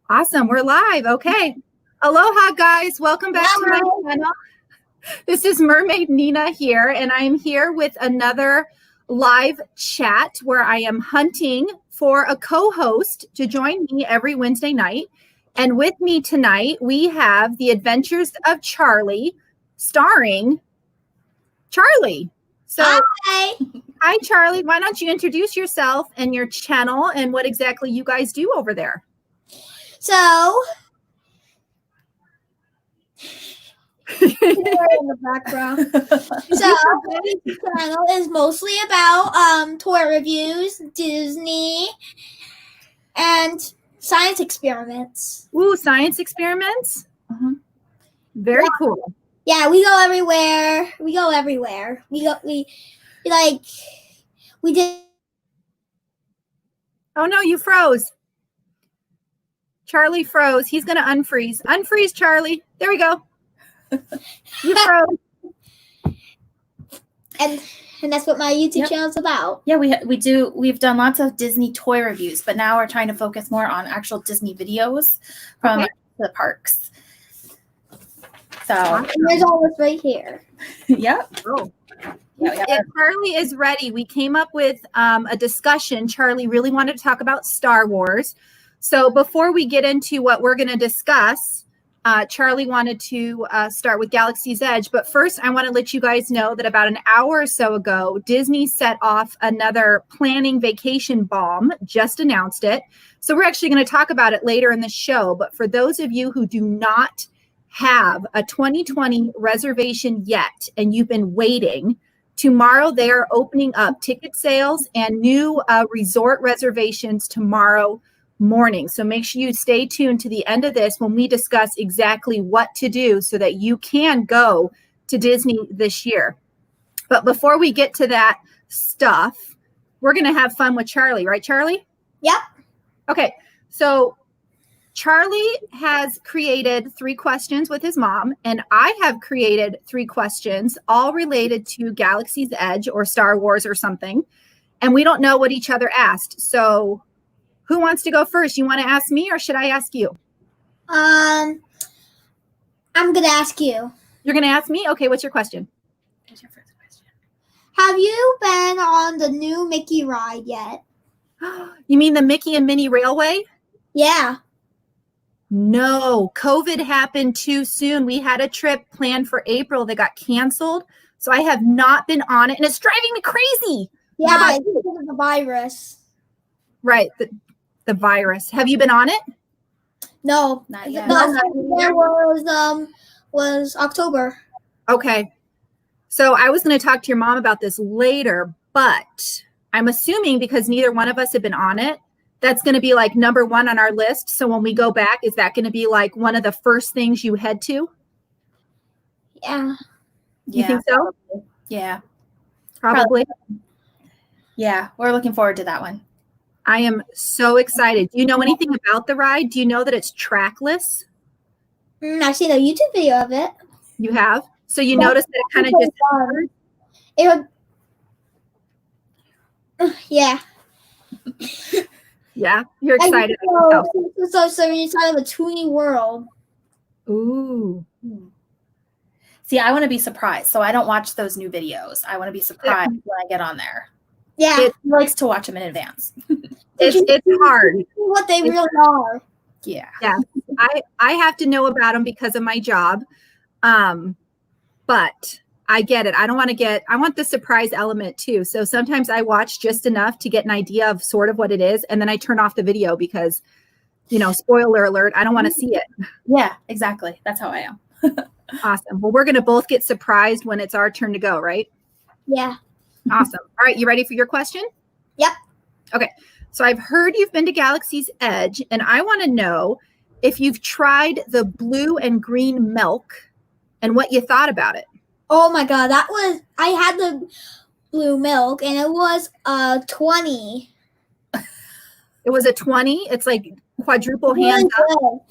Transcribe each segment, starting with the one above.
Awesome. We're live. Okay. Aloha, guys. Welcome back to my channel. This is Mermaid Nina here, and I'm here with another live chat where I am hunting for a co-host to join me every Wednesday night. And with me tonight, we have The Adventures of Charlie, starring Charlie. So, hi, Charlie. Why don't you introduce yourself and your channel and what exactly you guys do over there? So, in the background. So, this channel is mostly about toy reviews, Disney, and science experiments. Ooh, science experiments? Very cool. Yeah, we go everywhere. We did. Oh no, you froze. Charlie froze. He's going to unfreeze. Unfreeze, Charlie. There we go. You froze. And that's what my YouTube channel is about. Yeah, we've done lots of Disney toy reviews, but now we're trying to focus more on actual Disney videos from the parks. So And there's all this right here. Yep. Oh. If Charlie is ready, we came up with a discussion. Charlie really wanted to talk about Star Wars. So before we get into what we're going to discuss, Charlie wanted to start with Galaxy's Edge. But first, I want to let you guys know that about an hour or so ago, Disney set off another planning vacation bomb, just announced it. So we're actually going to talk about it later in the show. But for those of you who do not have a 2020 reservation yet, and you've been waiting, tomorrow they are opening up ticket sales and new resort reservations tomorrow morning. So make sure you stay tuned to the end of this when we discuss exactly what to do so that you can go to Disney this year. But before we get to that stuff, we're going to have fun with Charlie, right, Charlie? Yep. Okay. So Charlie has created 3 questions with his mom, and I have created 3 questions, all related to Galaxy's Edge or Star Wars or something. And we don't know what each other asked. So who wants to go first? You want to ask me or should I ask you? I'm going to ask you. You're going to ask me? Okay, what's your question? What's your first question? Have you been on the new Mickey ride yet? You mean the Mickey and Minnie Railway? Yeah. No, COVID happened too soon. We had a trip planned for April that got canceled. So I have not been on it, and it's driving me crazy. Yeah, it's because of the virus. Right, the virus. Have you been on it? No, Not yet. The last time there was October. Okay. So I was going to talk to your mom about this later, but I'm assuming because neither one of us have been on it, that's going to be like number 1 on our list. So when we go back, is that going to be like one of the first things you head to? Yeah. You think so? Yeah. Probably. Yeah, we're looking forward to that one. I am so excited. Do you know anything about the ride? Do you know that it's trackless? I've seen a YouTube video of it. You have? So you notice that it kind of just... It would... Yeah. Yeah, you're excited. So you're inside of a Toonie world. Ooh. See, I want to be surprised, so I don't watch those new videos. I want to be surprised when I get on there. Yeah. He likes to watch them in advance. It's hard. What they really are. Yeah. Yeah. I have to know about them because of my job. But I get it. I want the surprise element too. So sometimes I watch just enough to get an idea of sort of what it is. And then I turn off the video because, spoiler alert, I don't want to see it. Yeah, exactly. That's how I am. Awesome. Well, we're going to both get surprised when it's our turn to go, right? Yeah. Awesome. All right. You ready for your question? Yep. Okay. So I've heard you've been to Galaxy's Edge, and I want to know if you've tried the blue and green milk and what you thought about it. Oh my God. I had the blue milk and it was 20. It was a 20. It's like quadruple hands up.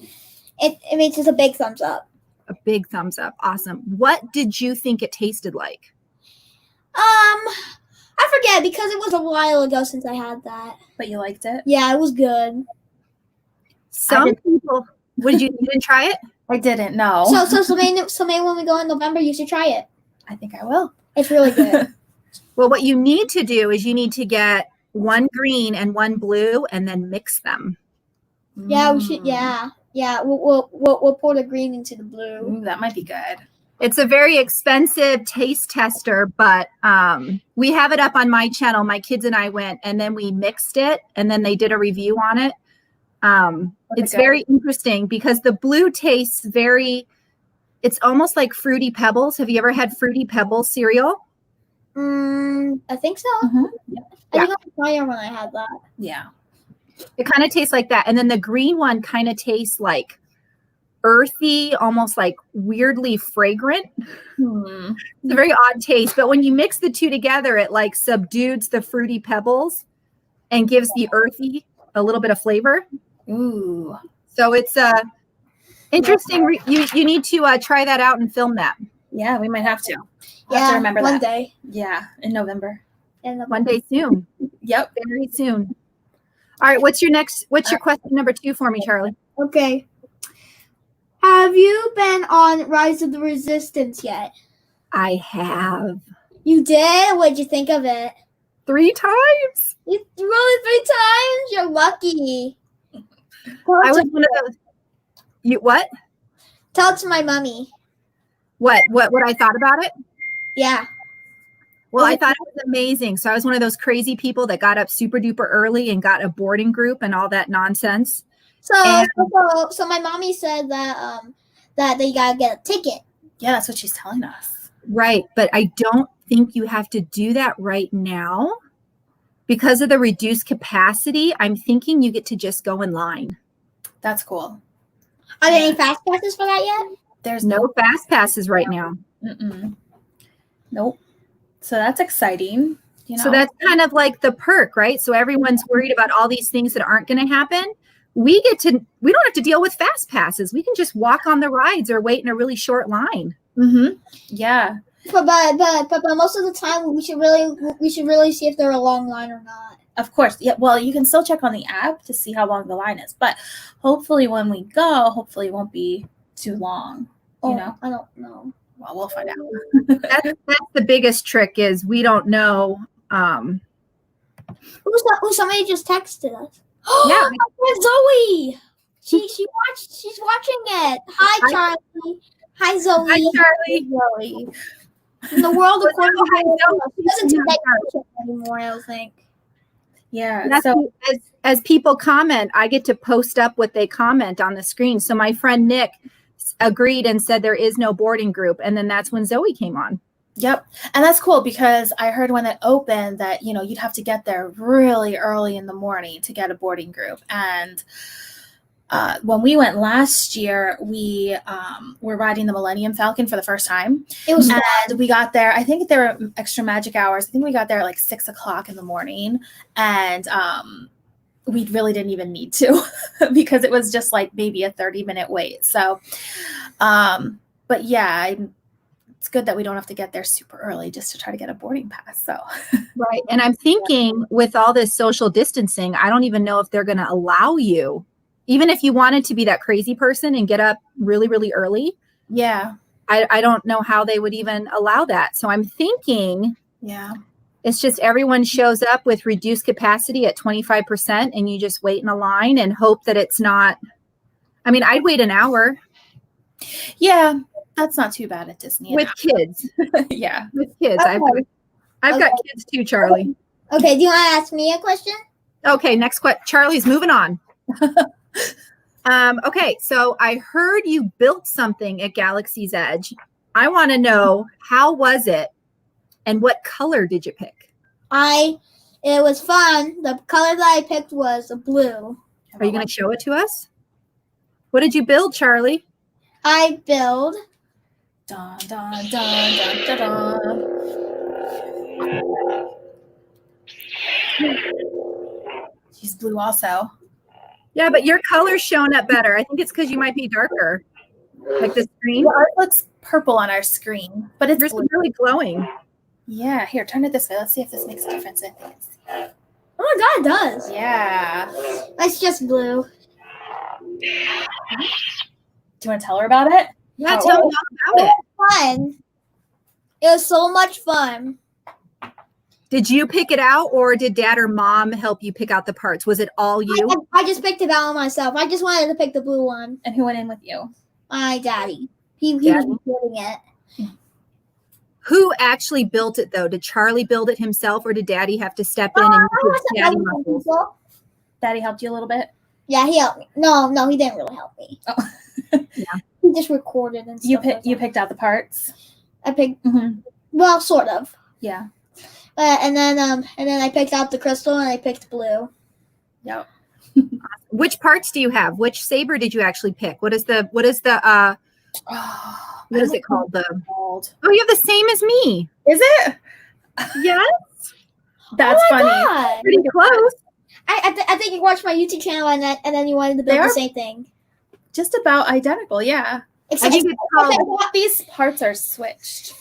It makes just a big thumbs up. A big thumbs up. Awesome. What did you think it tasted like? I forget because it was a while ago since I had that. But you liked it? Yeah, it was good. Some people, you didn't try it? I didn't know. So maybe when we go in November, you should try it. I think I will. It's really good. Well, what you need to do is you need to get one green and one blue and then mix them. Yeah, we should. Yeah. We'll pour the green into the blue. Ooh, that might be good. It's a very expensive taste tester, but we have it up on my channel. My kids and I went and then we mixed it and then they did a review on it. It's very interesting because the blue tastes it's almost like Fruity Pebbles. Have you ever had Fruity Pebbles cereal? I think so. Mm-hmm. I think I was fire when I had that. Yeah. It kind of tastes like that. And then the green one kind of tastes like earthy, almost like weirdly fragrant. It's a very odd taste. But when you mix the two together, it like subdues the Fruity Pebbles and gives the earthy a little bit of flavor. Ooh. So it's interesting. You need to try that out and film that. Yeah, we might have to. We'll have to remember one that. day. Yeah, in November. One day soon. Yep. Very soon. All right. What's your question number 2 for me, Charlie? Okay. Have you been on Rise of the Resistance yet? I have. You did? What did you think of it? 3 times. You really 3 times? You're lucky. I was one of those. You what? Tell it to my mommy. What I thought about it? Yeah. Well, I thought it was amazing. So I was one of those crazy people that got up super duper early and got a boarding group and all that nonsense. So my mommy said that that they gotta get a ticket. Yeah, that's what she's telling us. Right, but I don't think you have to do that right now because of the reduced capacity. I'm thinking you get to just go in line. That's cool. Are there any fast passes for that yet? There's no fast passes right now. Nope. So that's exciting. You know? So that's kind of like the perk, right? So everyone's worried about all these things that aren't going to happen. We don't have to deal with fast passes. We can just walk on the rides or wait in a really short line. Yeah. But most of the time we should really see if they're a long line or not. Of course. Yeah. Well, you can still check on the app to see how long the line is, but hopefully when we go, it won't be too long. You know? I don't know. Well, we'll find out. That's the biggest trick is we don't know. Somebody just texted us. Yeah. Zoe. She's watching it. Hi, Charlie. Hi, Zoe. Hi, Charlie. Zoe. In the world of she doesn't do that anymore, I don't think. Yeah. So as people comment, I get to post up what they comment on the screen. So my friend Nick agreed and said there is no boarding group. And then that's when Zoe came on. Yep. And that's cool because I heard when it opened that, you'd have to get there really early in the morning to get a boarding group. And when we went last year, we were riding the Millennium Falcon for the first time. It was and we got there. I think there were extra magic hours. I think we got there at like 6 o'clock in the morning. And we really didn't even need to because it was just like maybe a 30-minute wait. So, but yeah, it's good that we don't have to get there super early just to try to get a boarding pass. So, right. And I'm thinking with all this social distancing, I don't even know if they're going to allow you, even if you wanted to be that crazy person and get up really, really early. Yeah. I don't know how they would even allow that. So I'm thinking, it's just everyone shows up with reduced capacity at 25% and you just wait in a line and hope that it's not. I mean, I'd wait an hour. Yeah, that's not too bad at Disney. With kids. Yeah. With kids. Okay. I've got kids too, Charlie. Okay, do you want to ask me a question? Okay, next question. Charlie's moving on. Okay, so I heard you built something at Galaxy's Edge. I want to know, how was it? And what color did you pick? It was fun. The color that I picked was blue. Are you going to show it to us? What did you build, Charlie? I build. Dun, dun, dun, dun, dun, dun. She's blue also. Yeah, but your color's showing up better. I think it's because you might be darker. Like the screen. Well, it looks purple on our screen, but it's really glowing. Yeah, here, turn it this way. Let's see if this makes a difference in things. Oh my god, it does. Yeah. It's just blue. Do you want to tell her about it? Yeah, tell me all about it. Fun. It was so much fun. Did you pick it out, or did Dad or Mom help you pick out the parts? Was it all you? I just picked it out myself. I just wanted to pick the blue one. And who went in with you? My daddy. He was building it. Who actually built it, though? Did Charlie build it himself, or did Daddy have to step in and use Daddy muscles? Daddy helped you a little bit? Yeah, he helped me. No, he didn't really help me. Oh. Yeah. He just recorded and stuff. You picked out the parts? I picked, Mm-hmm. well, sort of. Yeah. And then I picked out the crystal and I picked blue. Yep. Which parts do you have? Which saber did you actually pick? What is it called? Oh, you have the same as me. Is it? Yes. That's Oh my funny. God. Pretty close. I think you watched my YouTube channel and then you wanted to build the same thing. Just about identical, yeah. I think it's called, These parts are switched.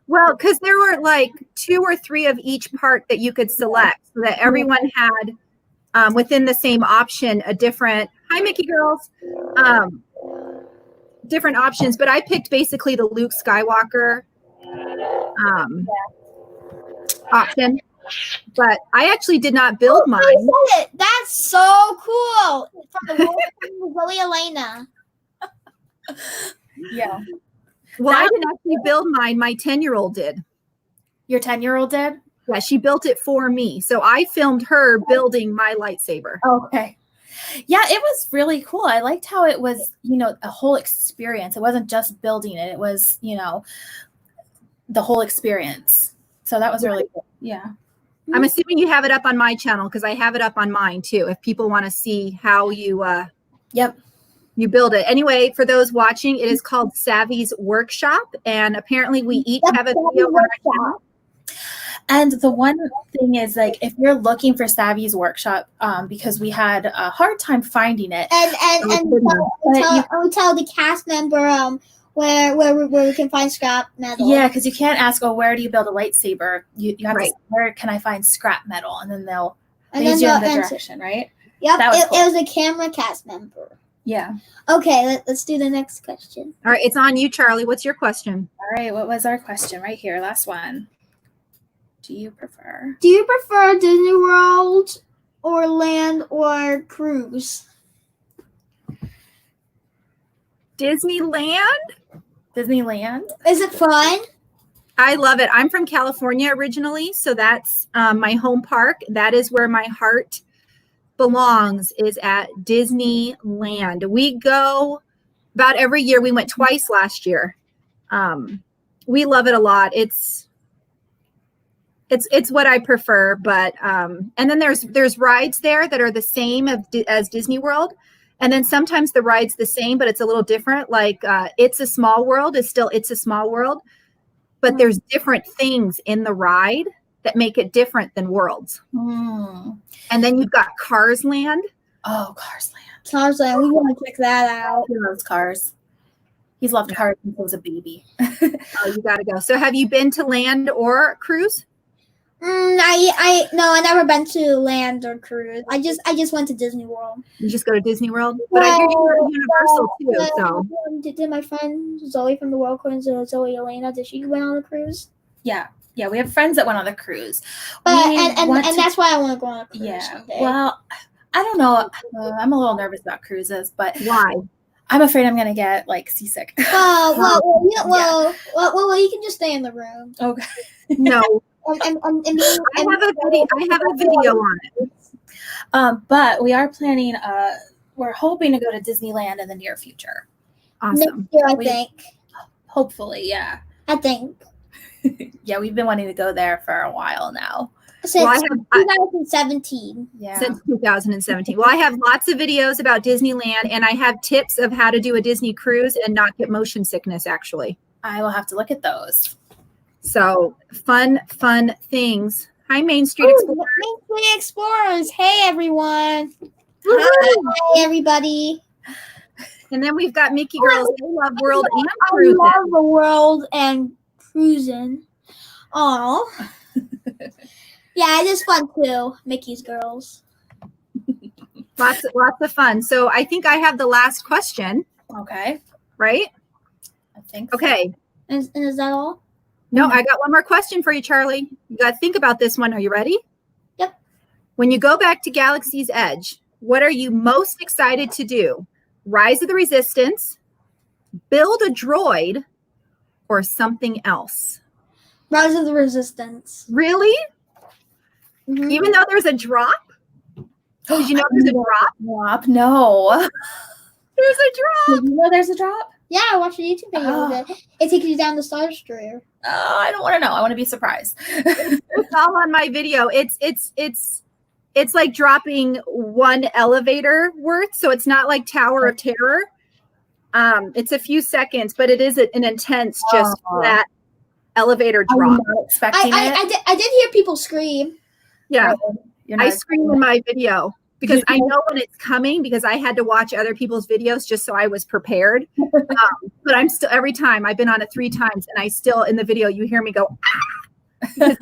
well, because there were like 2 or 3 of each part that you could select, so that everyone had within the same option a different. Hi, Mickey girls. Different options, but I picked basically the Luke Skywalker option. But I actually did not build mine. I said it. That's so cool. From the world of Zoe Elena. Yeah. Well, I didn't actually build mine. My 10-year-old did. Your 10-year-old did? Yeah, she built it for me. So I filmed her building my lightsaber. Okay. Yeah, it was really cool. I liked how it was, a whole experience. It wasn't just building it. It was, the whole experience. So that was really cool. Yeah. I'm assuming you have it up on my channel, because I have it up on mine too, if people want to see how you you build it. Anyway, for those watching, it is called Savvy's Workshop, and apparently we each have a video on our channel. And the one thing is, like, if you're looking for Savvy's Workshop, because we had a hard time finding it. And we tell the cast member where we can find scrap metal. Yeah, because you can't ask, where do you build a lightsaber? You have to say, where can I find scrap metal? And then they'll lead you in the direction, right? Yep, It was a camera cast member. Yeah. Okay, let's do the next question. All right, it's on you, Charlie. What's your question? All right, what was our question? Right here, last one. Do you prefer Disney World or land or cruise? Disneyland? Disneyland? Is it fun? I love it. I'm from California originally, so that's my home park. That is where my heart belongs, is at Disneyland. We go about every year. We went twice last year. We love it a lot. It's what I prefer, but and then there's rides there that are the same as Disney World, and then sometimes the ride's the same, but it's a little different. Like It's a Small World is still It's a Small World, but there's different things in the ride that make it different than Worlds. And then you've got Cars Land. Oh, Cars Land. Cars Land. We want to check that out. He loves cars. He's loved cars since he was a baby. Oh, you got to go. So have you been to land or cruise? I never been to land or cruise. I just went to Disney World. You just go to Disney World? But I hear you go to Universal too. So did my friend Zoe from the World Cruise, Zoe Elena, did she go on a cruise? Yeah, we have friends that went on the cruise. And that's why I want to go on a cruise someday. Well, I don't know. I'm a little nervous about cruises, but why? I'm afraid I'm gonna get seasick. Well, you can just stay in the room. Okay. No. I have a video on it. But we are planning. We're hoping to go to Disneyland in the near future. Awesome. Next year, I think. Hopefully, yeah. I think. Yeah, we've been wanting to go there for a while now. Since 2017. Yeah. Since 2017. Well, I have lots of videos about Disneyland, and I have tips of how to do a Disney cruise and not get motion sickness, actually. I will have to look at those. So fun things. Hi, Mainstreet Explorers. Mainstreet Explorers. Hey, everyone. Hi, everybody. And then we've got Mickey Girls. They love world and cruising. I love the world and cruising. Oh. Yeah, it is fun too. Mickey's girls. Lots of fun. So I think I have the last question, Okay. right? I think so. Okay. And is that all? No, I got one more question for you, Charlie. You got to think about this one. Are you ready? Yep. When you go back to Galaxy's Edge, what are you most excited to do? Rise of the Resistance, build a droid, or something else? Rise of the Resistance. Really? Mhm. Even though there's a drop? Did you know there's a drop? Drop? No. There's a drop. Did you know there's a drop? Yeah, I watched a YouTube video of it. It takes you down the Star Destroyer. Oh, I don't want to know. I want to be surprised. It's all on my video. It's like dropping one elevator worth, so it's not like Tower of Terror. It's a few seconds, but it is an intense just that elevator I'm drop. not expecting it. I did hear people scream. Yeah, You're not I scream in my video because I know when it's coming because I had to watch other people's videos just so I was prepared. But I'm still, every time I've been on it 3 times and I still in the video you hear me go ah! Because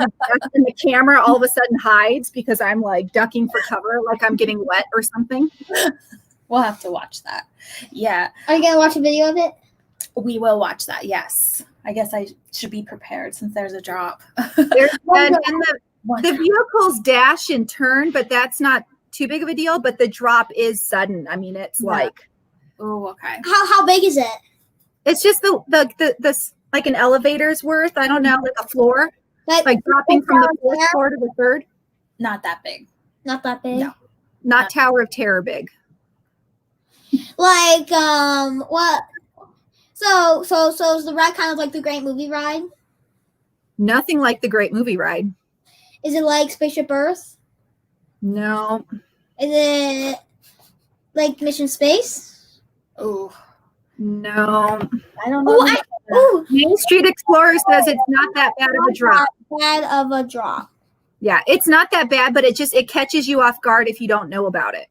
and the camera all of a sudden hides because I'm like ducking for cover like I'm getting wet or something. We'll have to watch that. Yeah, Are you gonna watch a video of it? we will watch that. Yes. I guess I should be prepared since there's a drop. There's, and the vehicles dash and turn, but that's not too big of a deal. But the drop is sudden. I mean, it's like, Oh, okay. How big is it? it's just the like an elevator's worth. I don't know, like a floor, like dropping from the 4th floor to the 3rd. Not that big. Not that big. No. Not Tower of Terror big. Like what? So is the ride kind of like the Great Movie Ride? Nothing like the Great Movie Ride. Is it like Spaceship Earth? No. Is it like Mission Space? Oh, No. I don't know. Mainstreet Explorers says it's not that bad of a drop. Bad of a drop. Yeah, it's not that bad, but it catches you off guard if you don't know about it.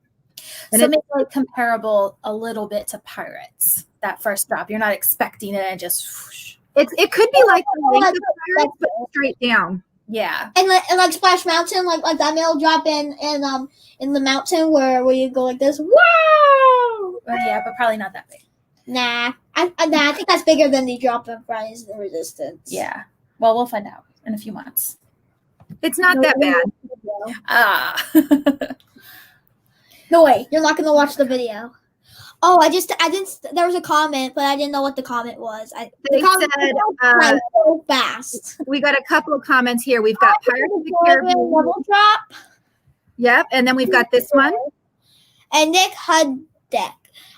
And So maybe like comparable a little bit to Pirates. That first drop, you're not expecting it and just whoosh. it could be like the length of Pirates, but straight down. Yeah. And like Splash Mountain, like that middle drop in the mountain where you go like this. Wow! Yeah, but probably not that big. Nah, I think that's bigger than the drop of Rise of the Resistance. Yeah. Well, we'll find out in a few months. It's not that bad. Ah. No way, you're not gonna watch the video. Oh, I didn't. There was a comment, but I didn't know what the comment was. They said So fast. we got a couple of comments here. We've got Pirates of the Caribbean. Level drop. Yep, and then we've got this one. And Nick Huddeck.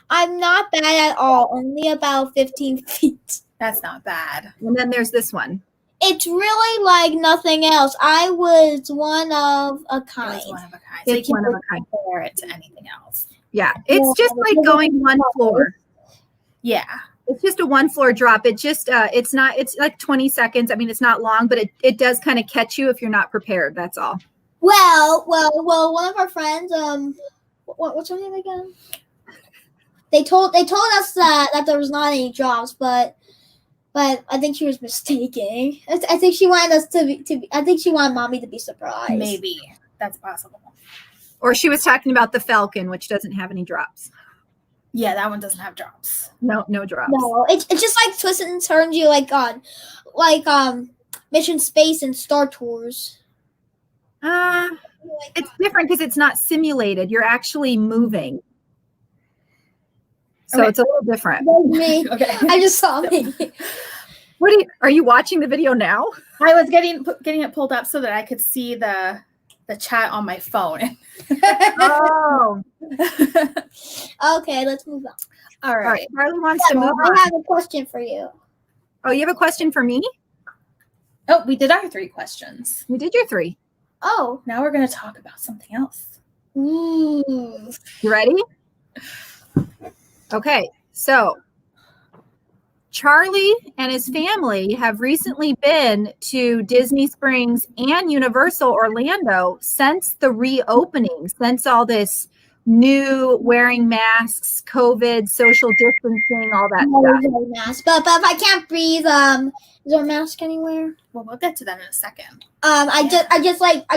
I'm not bad at all. Only about 15 feet. That's not bad. And then there's this one. It's really like nothing else. I was one of a kind. It's one of a kind. So you It's can't one of a kind. compare it to anything else. Yeah, it's just like going one floor. Yeah. It's just a one floor drop. It just it's like 20 seconds. I mean, it's not long, but it does kind of catch you if you're not prepared. That's all. Well, one of our friends, what's her name again? They told us that there was not any drops, but I think she was mistaken. I think she wanted us to be. I think she wanted mommy to be surprised. Maybe. That's possible. Or she was talking about the Falcon, which doesn't have any drops. Yeah, that one doesn't have drops. No drops. No, it's just like twists and turns you like Mission Space and Star Tours. It's different because it's not simulated. You're actually moving. So Okay. it's a little different. Me. Okay. I just saw me. Are you watching the video now? I was getting it pulled up so that I could see the chat on my phone. Oh. Okay, let's move on. All All right. right. Charlie wants to move I on. have a question for you. Oh, you have a question for me? Oh, we did our 3 questions. We did your 3. Oh. Now we're going to talk about something else. Ooh. You ready? Okay. So Charlie and his family have recently been to Disney Springs and Universal Orlando since the reopening, since all this new wearing masks, COVID, social distancing, all that stuff. Mask. But if I can't breathe, is there a mask anywhere? Well, we'll get to that in a second. I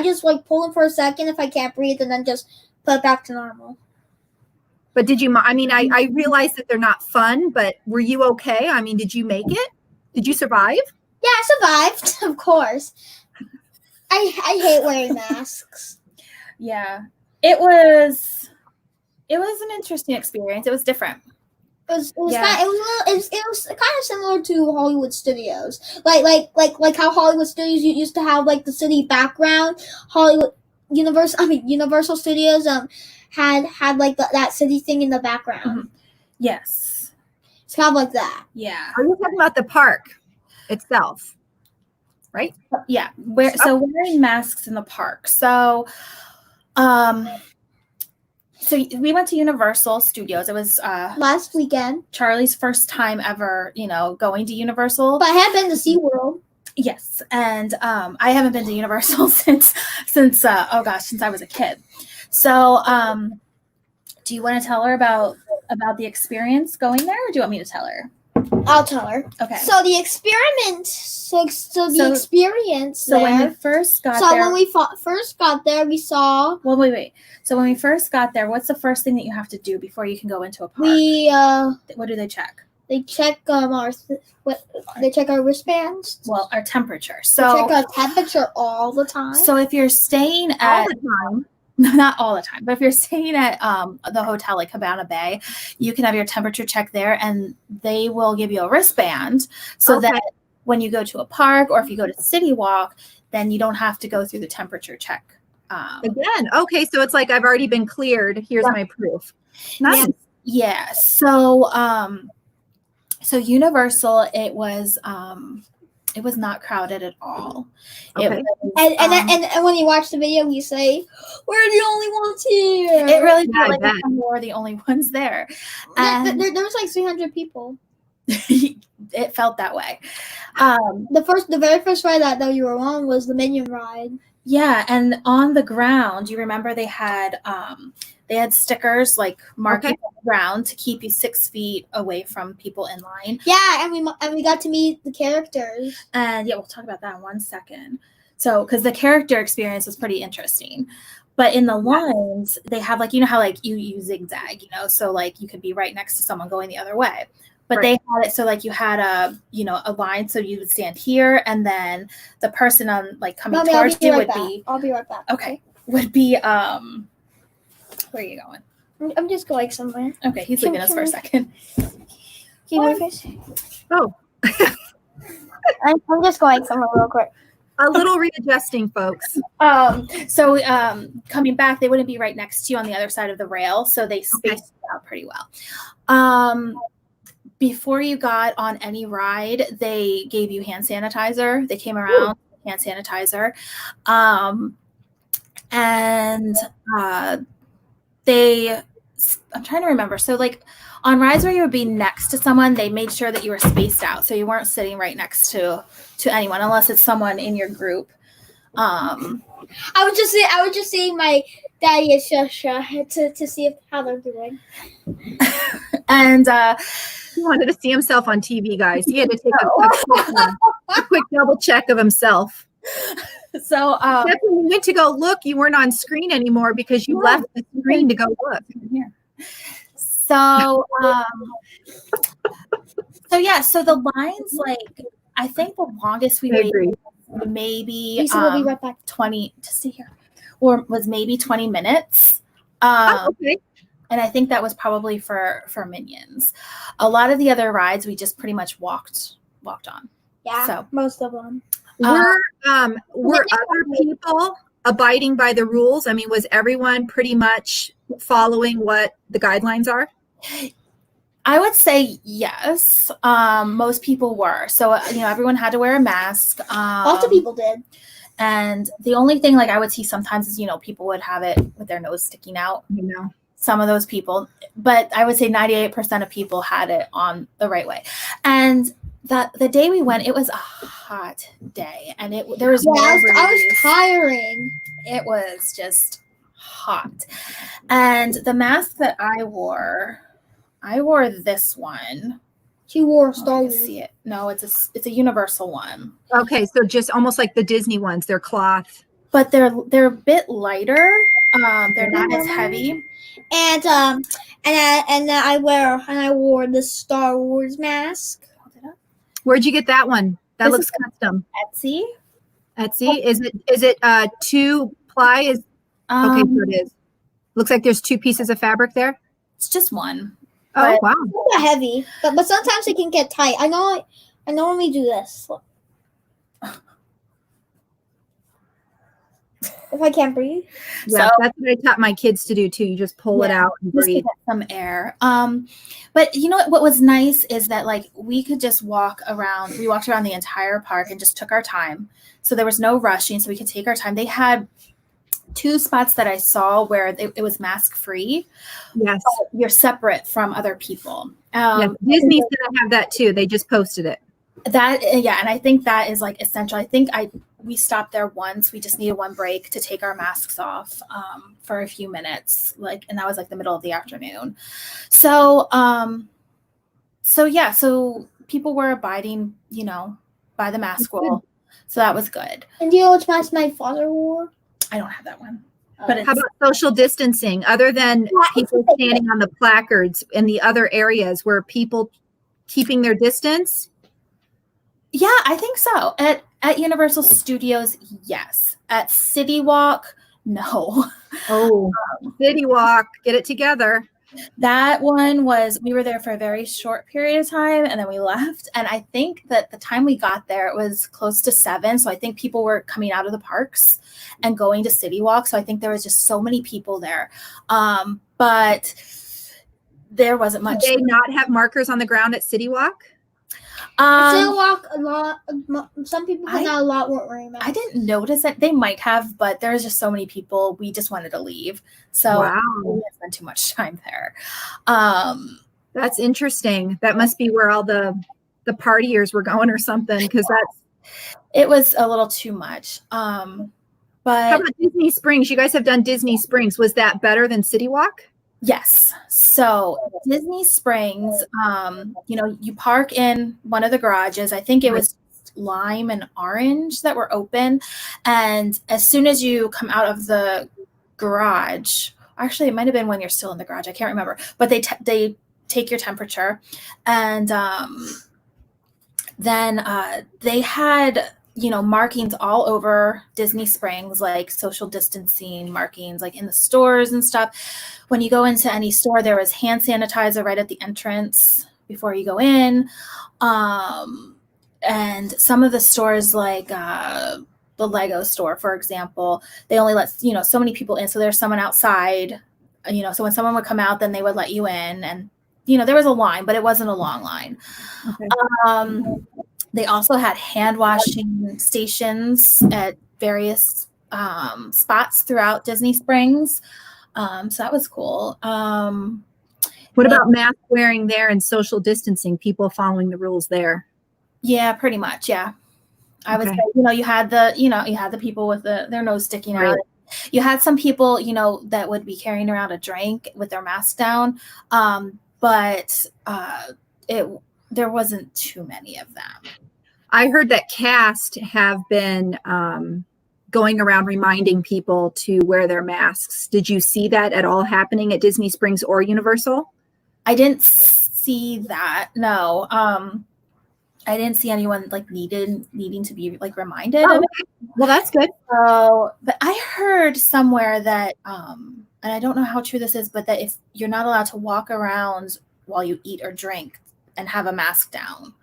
just pull them for a second if I can't breathe, and then just put it back to normal. But did you? I mean, I realize that they're not fun, but were you okay? I mean, did you make it? Did you survive? Yeah, I survived, of course. I hate wearing masks. Yeah, it was an interesting experience. It was different. It was kind of similar to Hollywood Studios, like how Hollywood Studios used to have like the city background. Universal Studios had like that city thing in the background. Mm-hmm. Yes, it's kind of like that. Yeah. Are you talking about the park itself? Right? Yeah. Wearing masks in the park. So, so we went to Universal Studios. It was last weekend. Charlie's first time ever, going to Universal. But I have been to SeaWorld. Yes, and I haven't been to Universal since I was a kid. So, do you want to tell her about the experience going there, or do you want me to tell her? I'll tell her. Okay. So the experiment. So the experience. So there, when we first got there. So when we first got there, we saw. Well, wait. So when we first got there, what's the first thing that you have to do before you can go into a park? What do they check? They check they check our wristbands. Well, our temperature. So they check our temperature all the time. So if you're staying all the time. Not all the time, but if you're staying at the hotel like Cabana Bay, you can have your temperature check there, and they will give you a wristband so that when you go to a park or if you go to City Walk, then you don't have to go through the temperature check. Again, okay, so it's like I've already been cleared. Here's my proof. Nice. Yeah. So, so Universal, it was not crowded at all. Okay. And when you watch the video, you say, "We're the only ones here." It really felt like we were the only ones there. And there was like 300 people. It felt that way. The very first ride that you were on was the Minion ride. Yeah, and on the ground, you remember they had stickers like marking on the ground to keep you 6 feet away from people in line. Yeah, and we got to meet the characters. And yeah, we'll talk about that in 1 second. So, because the character experience was pretty interesting. But in the lines, they have like, how like you zigzag, so like you could be right next to someone going the other way. But they had it so like you had a line, so you would stand here, and then the person on like coming towards you would be. I'll be right back. Okay, would be where are you going? I'm just going somewhere. Okay, he's leaving us for a second. Oh, I'm just going somewhere real quick. A little readjusting, folks. So coming back, they wouldn't be right next to you on the other side of the rail, so they spaced it out pretty well. Before you got on any ride, they gave you hand sanitizer. They came around, hand sanitizer. And I'm trying to remember. So like on rides where you would be next to someone, they made sure that you were spaced out. So you weren't sitting right next to anyone, unless it's someone in your group. I would just say my daddy is Shusha to see how they're doing. And he wanted to see himself on TV, guys. He had to take a quick double check of himself. So when you went to go look, you weren't on screen anymore because you left the screen to go look. Yeah. So so the lines, like I think the longest we waited maybe we'll be right back. 20 to see here, or was maybe 20 minutes. Okay. And I think that was probably for Minions. A lot of the other rides we just pretty much walked on. Yeah, so most of them. Were other people abiding by the rules? I mean, was everyone pretty much following what the guidelines are? I would say yes. Most people were. So, everyone had to wear a mask. Lots of people did. And the only thing like I would see sometimes is, people would have it with their nose sticking out. Some of those people. But I would say 98% of people had it on the right way. And the day we went, it was a hot day. And there was no breeze. I was tiring. It was just hot. And the mask that I wore this one. She wore Star Wars. See it? No, it's a universal one. Okay, so just almost like the Disney ones. They're cloth. But they're a bit lighter. They're not as heavy. And I wore the Star Wars mask. Where'd you get that one? That looks custom. Etsy. Etsy. Is it 2-ply? Okay, so it is. Looks like there's 2 pieces of fabric there. It's just one. Oh, wow. It's not heavy, but sometimes it can get tight. I know when we do this. If I can't breathe. Yeah, so, that's what I taught my kids to do too. You just pull it out and breathe. Just to get some air. But you know what was nice is that like we could just walk around. We walked around the entire park and just took our time. So there was no rushing, so we could take our time. They had 2 spots that I saw where it was mask free. Yes. So you're separate from other people. Yes. Disney's gonna have that too. They just posted it. And I think that is like essential. I think we stopped there once. We just needed one break to take our masks off for a few minutes, and that was like the middle of the afternoon. So so people were abiding, by the mask rule. So that was good. And do you know which mask my father wore? I don't have that one. But how about social distancing? Other than people standing on the placards in the other areas, were people keeping their distance? Yeah, I think so. At Universal Studios, yes. At City Walk, no. Oh, City Walk, get it together. That one we were there for a very short period of time and then we left. And I think that the time we got there, it was close to 7. So I think people were coming out of the parks and going to City Walk. So I think there was just so many people there. But there wasn't much. Did they not have markers on the ground at City Walk? City Walk, a lot. Some people, but not a lot, weren't wearing masks. I didn't notice it. They might have, but there's just so many people. We just wanted to leave, so we didn't spend too much time there. That's interesting. That must be where all the partiers were going or something, because it was a little too much. But how about Disney Springs? You guys have done Disney Springs. Was that better than City Walk? Yes. So Disney Springs, you park in one of the garages. I think it was lime and orange that were open. And as soon as you come out of the garage, actually, it might have been when you're still in the garage. I can't remember. But they take your temperature. And then they had markings all over Disney Springs, like social distancing markings, like in the stores and stuff. When you go into any store, there was hand sanitizer right at the entrance before you go in. And some of the stores, like the Lego store, for example, they only let, so many people in. So there's someone outside, so when someone would come out, then they would let you in. And, there was a line, but it wasn't a long line. Okay. They also had hand washing stations at various spots throughout Disney Springs. So that was cool. What about mask wearing there and social distancing, people following the rules there? Yeah, pretty much. Yeah. I would say, you had the people with their nose sticking out. You had some people, that would be carrying around a drink with their mask down. But there wasn't too many of them. I heard that cast have been going around reminding people to wear their masks. Did you see that at all happening at Disney Springs or Universal? I didn't see that. No. I didn't see anyone needing to be reminded. Oh, okay. Well, that's good. So, but I heard somewhere that, and I don't know how true this is, but that if you're not allowed to walk around while you eat or drink and have a mask down.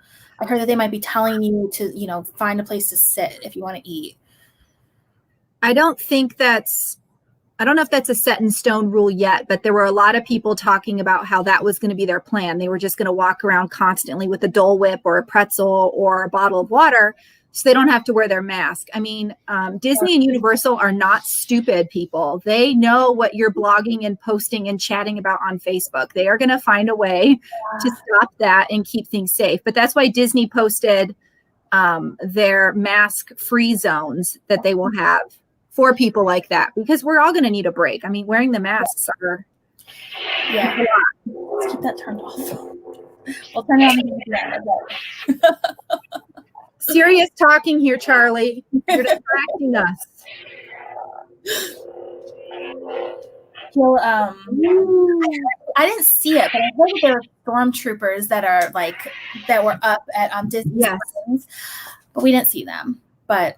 I heard that they might be telling you to, find a place to sit if you want to eat. I don't know if that's a set in stone rule yet, but there were a lot of people talking about how that was going to be their plan. They were just going to walk around constantly with a Dole Whip or a pretzel or a bottle of water so they don't have to wear their mask. I mean, Disney and Universal are not stupid people. They know what you're blogging and posting and chatting about on Facebook. They are going to find a way to stop that and keep things safe. But that's why Disney posted their mask-free zones that they will have for people like that, because we're all going to need a break. I mean, wearing the masks are. Yeah. Let's keep that turned off. We'll turn it on. Serious talking here, Charlie. You're distracting us. So, I didn't see it, but I heard that there were stormtroopers that were up at Disney Springs, but we didn't see them. But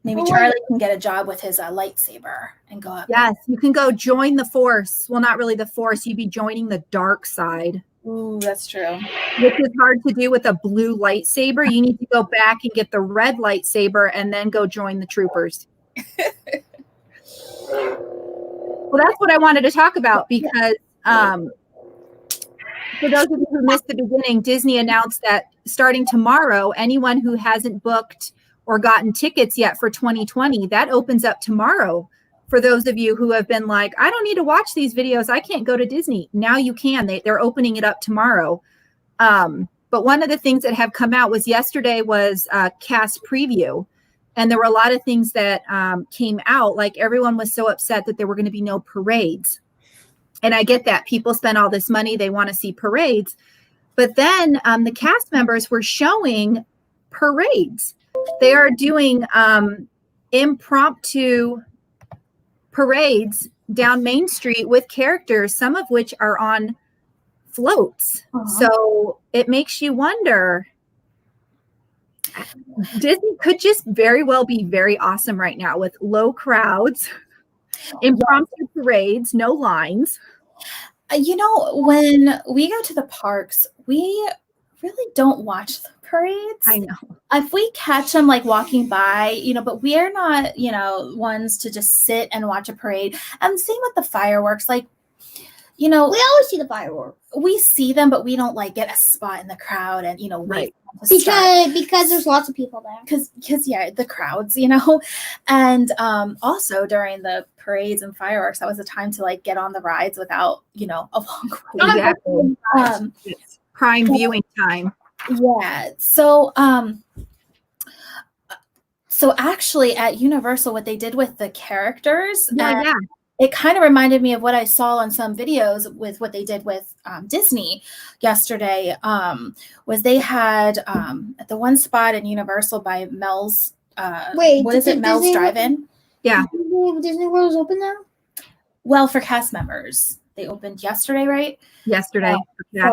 maybe Charlie can get a job with his lightsaber and go up. Yes, you can go join the Force. Well, not really the Force. You'd be joining the dark side. Ooh, that's true. Which is hard to do with a blue lightsaber. You need to go back and get the red lightsaber and then go join the troopers. Well, that's what I wanted to talk about, because for those of you who missed the beginning, Disney announced that starting tomorrow, anyone who hasn't booked or gotten tickets yet for 2020, that opens up tomorrow. For those of you who have been like, I don't need to watch these videos, I can't go to Disney. Now you can. They're opening it up tomorrow. But one of the things that have come out was yesterday was a cast preview. And there were a lot of things that came out. Like, everyone was so upset that there were going to be no parades. And I get that. People spend all this money. They want to see parades. But then the cast members were showing parades. They are doing impromptu parades down Main Street with characters, some of which are on floats. So it makes you wonder, Disney could just very well be very awesome right now with low crowds, impromptu parades, no lines. When we go to the parks, we really don't watch the parades. I know. If we catch them like walking by, but we are not, ones to just sit and watch a parade. And same with the fireworks. Like, we always see the fireworks. We see them, but we don't like get a spot in the crowd and, wait. Because there's lots of people there. Because the crowds, and also during the parades and fireworks, that was a time to like get on the rides without, a long wait. Exactly. It's prime viewing time. Yeah. So actually at Universal, what they did with the characters, it kind of reminded me of what I saw on some videos with what they did with Disney yesterday, was they had at the one spot in Universal by Mel's, Mel's Drive-In? Yeah. Disney World is open now? Well, for cast members. They opened yesterday, right? Yesterday. They're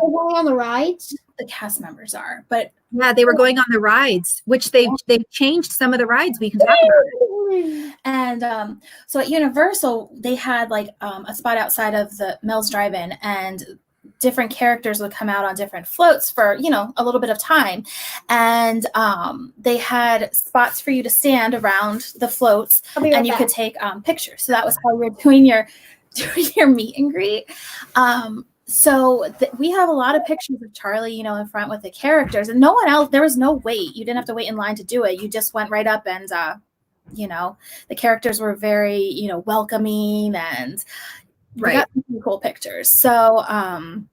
going on the rides? The cast members are, but yeah, they were going on the rides, which they've changed some of the rides. We can talk about it. And so at Universal, they had like a spot outside of the Mel's Drive-In, and different characters would come out on different floats for a little bit of time, and they had spots for you to stand around the floats, and you could take pictures. So that was how we were doing your meet and greet. So we have a lot of pictures of Charlie, in front with the characters, and no one else. There was no wait. You didn't have to wait in line to do it. You just went right up, and the characters were very, welcoming, and we got some cool pictures. So, and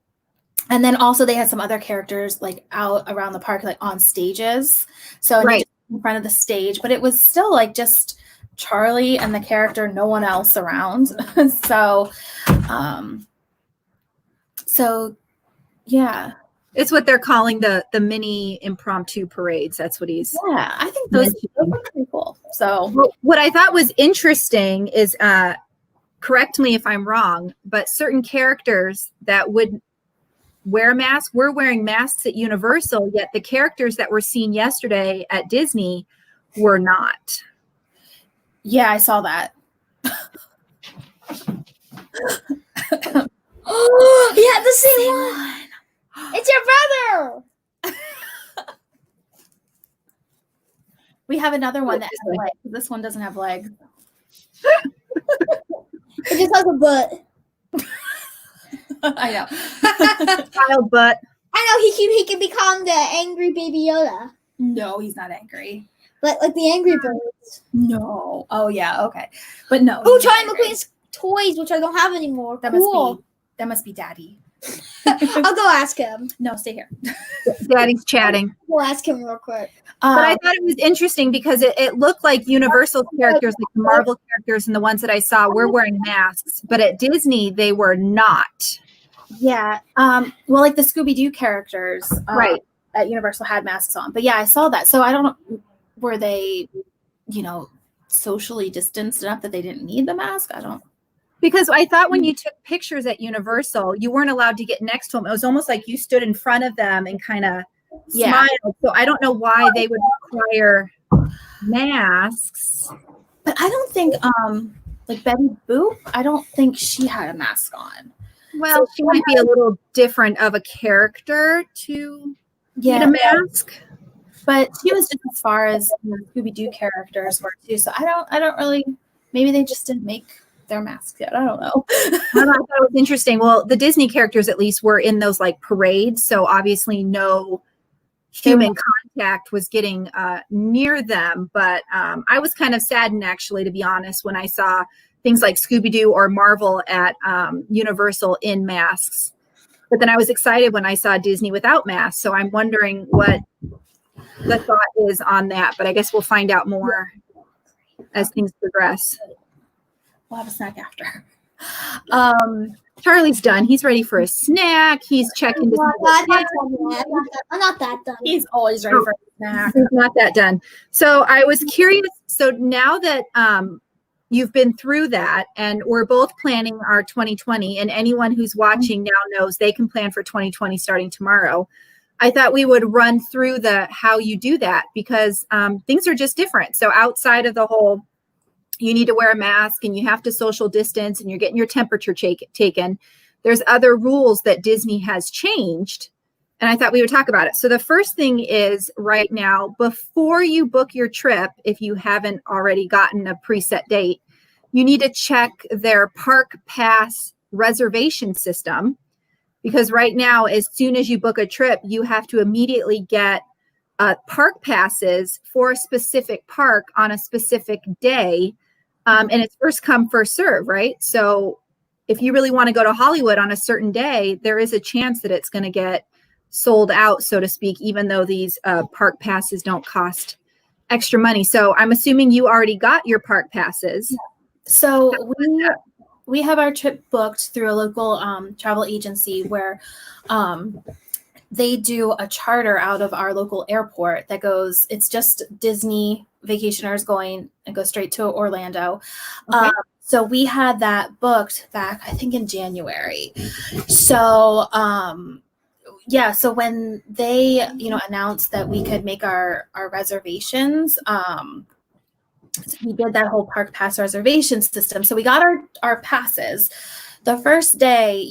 then also they had some other characters like out around the park, like on stages. So in front of the stage, but it was still like just Charlie and the character, no one else around. So yeah, it's what they're calling the mini impromptu parades. That's what he's. Yeah, I think those are pretty cool. So what I thought was interesting is, correct me if I'm wrong, but certain characters that would wear a mask were wearing masks at Universal, yet the characters that were seen yesterday at Disney were not. Yeah, I saw that. Oh, yeah, the same one. It's your brother. We have another one that has legs. This one doesn't have legs. It just has a butt. I know. Child butt. I know he can become the angry baby Yoda. No, he's not angry. But like the Angry Birds. No. Oh yeah. Okay. But no. Oh, Charlie McQueen's toys, which I don't have anymore. That must be Daddy. I'll go ask him. No, stay here. Daddy's chatting. We'll ask him real quick. But I thought it was interesting because it looked like Universal characters, like the Marvel characters and the ones that I saw were wearing masks, but at Disney, they were not. Yeah. Well, like the Scooby-Doo characters Right. at Universal had masks on. But yeah, I saw that. So I don't know, were they, socially distanced enough that they didn't need the mask? I don't. Because I thought when you took pictures at Universal, you weren't allowed to get next to them. It was almost like you stood in front of them and kind of smiled. So I don't know why they would require masks. But I don't think, like Betty Boop, I don't think she had a mask on. Well, she might be a little different of a character to get a mask. But she was just as far as Scooby-Doo characters were too. So I don't really, maybe they just didn't make their masks yet. I don't know. I thought it was interesting. Well, the Disney characters at least were in those like parades. So obviously no human contact was getting near them. But I was kind of saddened actually, to be honest, when I saw things like Scooby-Doo or Marvel at Universal in masks. But then I was excited when I saw Disney without masks. So I'm wondering what the thought is on that. But I guess we'll find out more as things progress. We'll have a snack after. Charlie's done. He's ready for a snack. He's checking to see I'm not that done. He's always ready for a snack. He's not that done. So I was curious. So now that you've been through that and we're both planning our 2020, and anyone who's watching now knows they can plan for 2020 starting tomorrow, I thought we would run through how you do that, because things are just different. So outside of the whole, you need to wear a mask and you have to social distance and you're getting your temperature taken, there's other rules that Disney has changed. And I thought we would talk about it. So the first thing is right now, before you book your trip, if you haven't already gotten a preset date, you need to check their Park Pass reservation system. Because right now, as soon as you book a trip, you have to immediately get park passes for a specific park on a specific day. And it's first come, first serve, right? So if you really want to go to Hollywood on a certain day, there is a chance that it's going to get sold out, so to speak, even though these park passes don't cost extra money. So I'm assuming you already got your park passes. Yeah. So we have our trip booked through a local travel agency where they do a charter out of our local airport that goes, it's just Disney vacationers going and go straight to Orlando. Okay. So we had that booked back, I think in January. So, so when they, announced that we could make our reservations, we did that whole park pass reservation system. So we got our passes. The first day,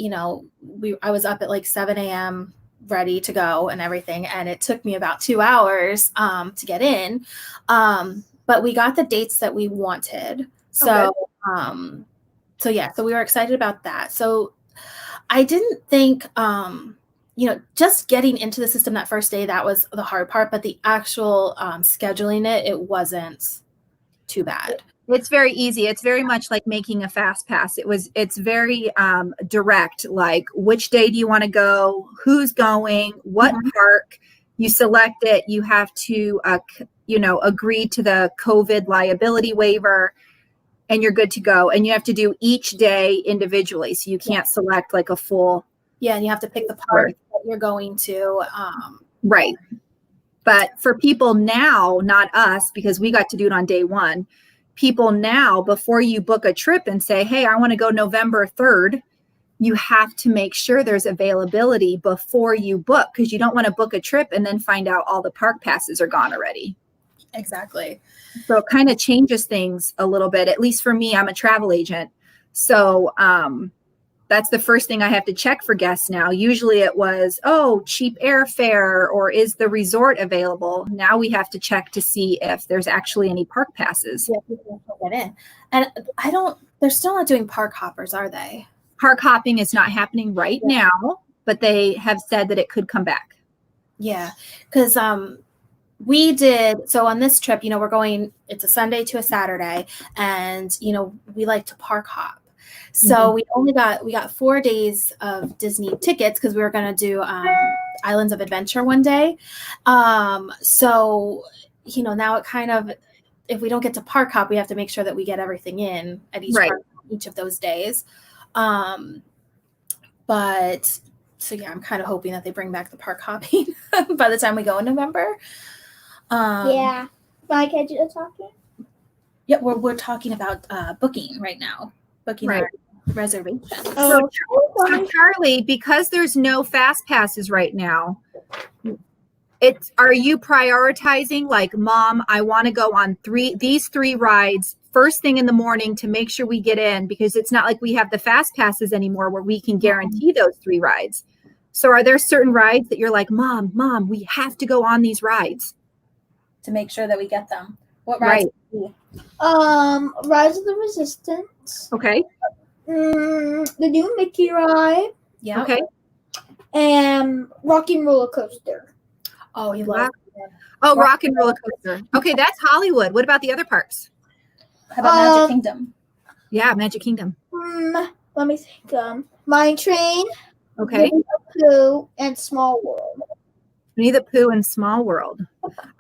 I was up at like 7 a.m. ready to go and everything. And it took me about 2 hours to get in. But we got the dates that we wanted. So, so we were excited about that. So I didn't think, just getting into the system that first day, that was the hard part, but the actual scheduling it wasn't too bad. It's very easy. It's very much like making a fast pass. It's very direct, like which day do you want to go, who's going, what park. You select it, you have to agree to the COVID liability waiver, and you're good to go. And you have to do each day individually. So you can't select like a full. Yeah, and you have to pick the park that you're going to. Right. But for people now, not us, because we got to do it on day one, people now, before you book a trip and say, hey, I want to go November 3rd, you have to make sure there's availability before you book, because you don't want to book a trip and then find out all the park passes are gone already. Exactly. So it kind of changes things a little bit. At least for me, I'm a travel agent. So that's the first thing I have to check for guests now. Usually it was, cheap airfare, or is the resort available? Now we have to check to see if there's actually any park passes. Yeah, people can get in. And they're still not doing park hoppers, are they? Park hopping is not happening right now, but they have said that it could come back. Yeah, because we did, so on this trip, we're going, it's a Sunday to a Saturday, and, we like to park hop. So we got 4 days of Disney tickets because we were going to do Islands of Adventure one day. So, now it kind of, if we don't get to park hop, we have to make sure that we get everything in at each park each of those days. But so yeah, I'm kind of hoping that they bring back the park hopping by the time we go in November. Yeah. Why can't you talking? Yeah, we're talking about booking right now. Booking our reservations. So Charlie, because there's no fast passes right now, are you prioritizing like, Mom, I want to go on these three rides first thing in the morning to make sure we get in, because it's not like we have the fast passes anymore where we can guarantee those 3 rides. So are there certain rides that you're like, Mom, we have to go on these rides to make sure that we get them? What rides? Rise of the Resistance. Okay. The new Mickey ride. Yeah. Okay. And Rocking Roller Coaster. Oh, you love it. Oh, Rock and Roller Coaster. Okay, that's Hollywood. What about the other parks? How about Magic Kingdom? Yeah, Magic Kingdom. Let me think. Mine Train. Okay. Winnie the Pooh and Small World. Winnie the Pooh and Small World.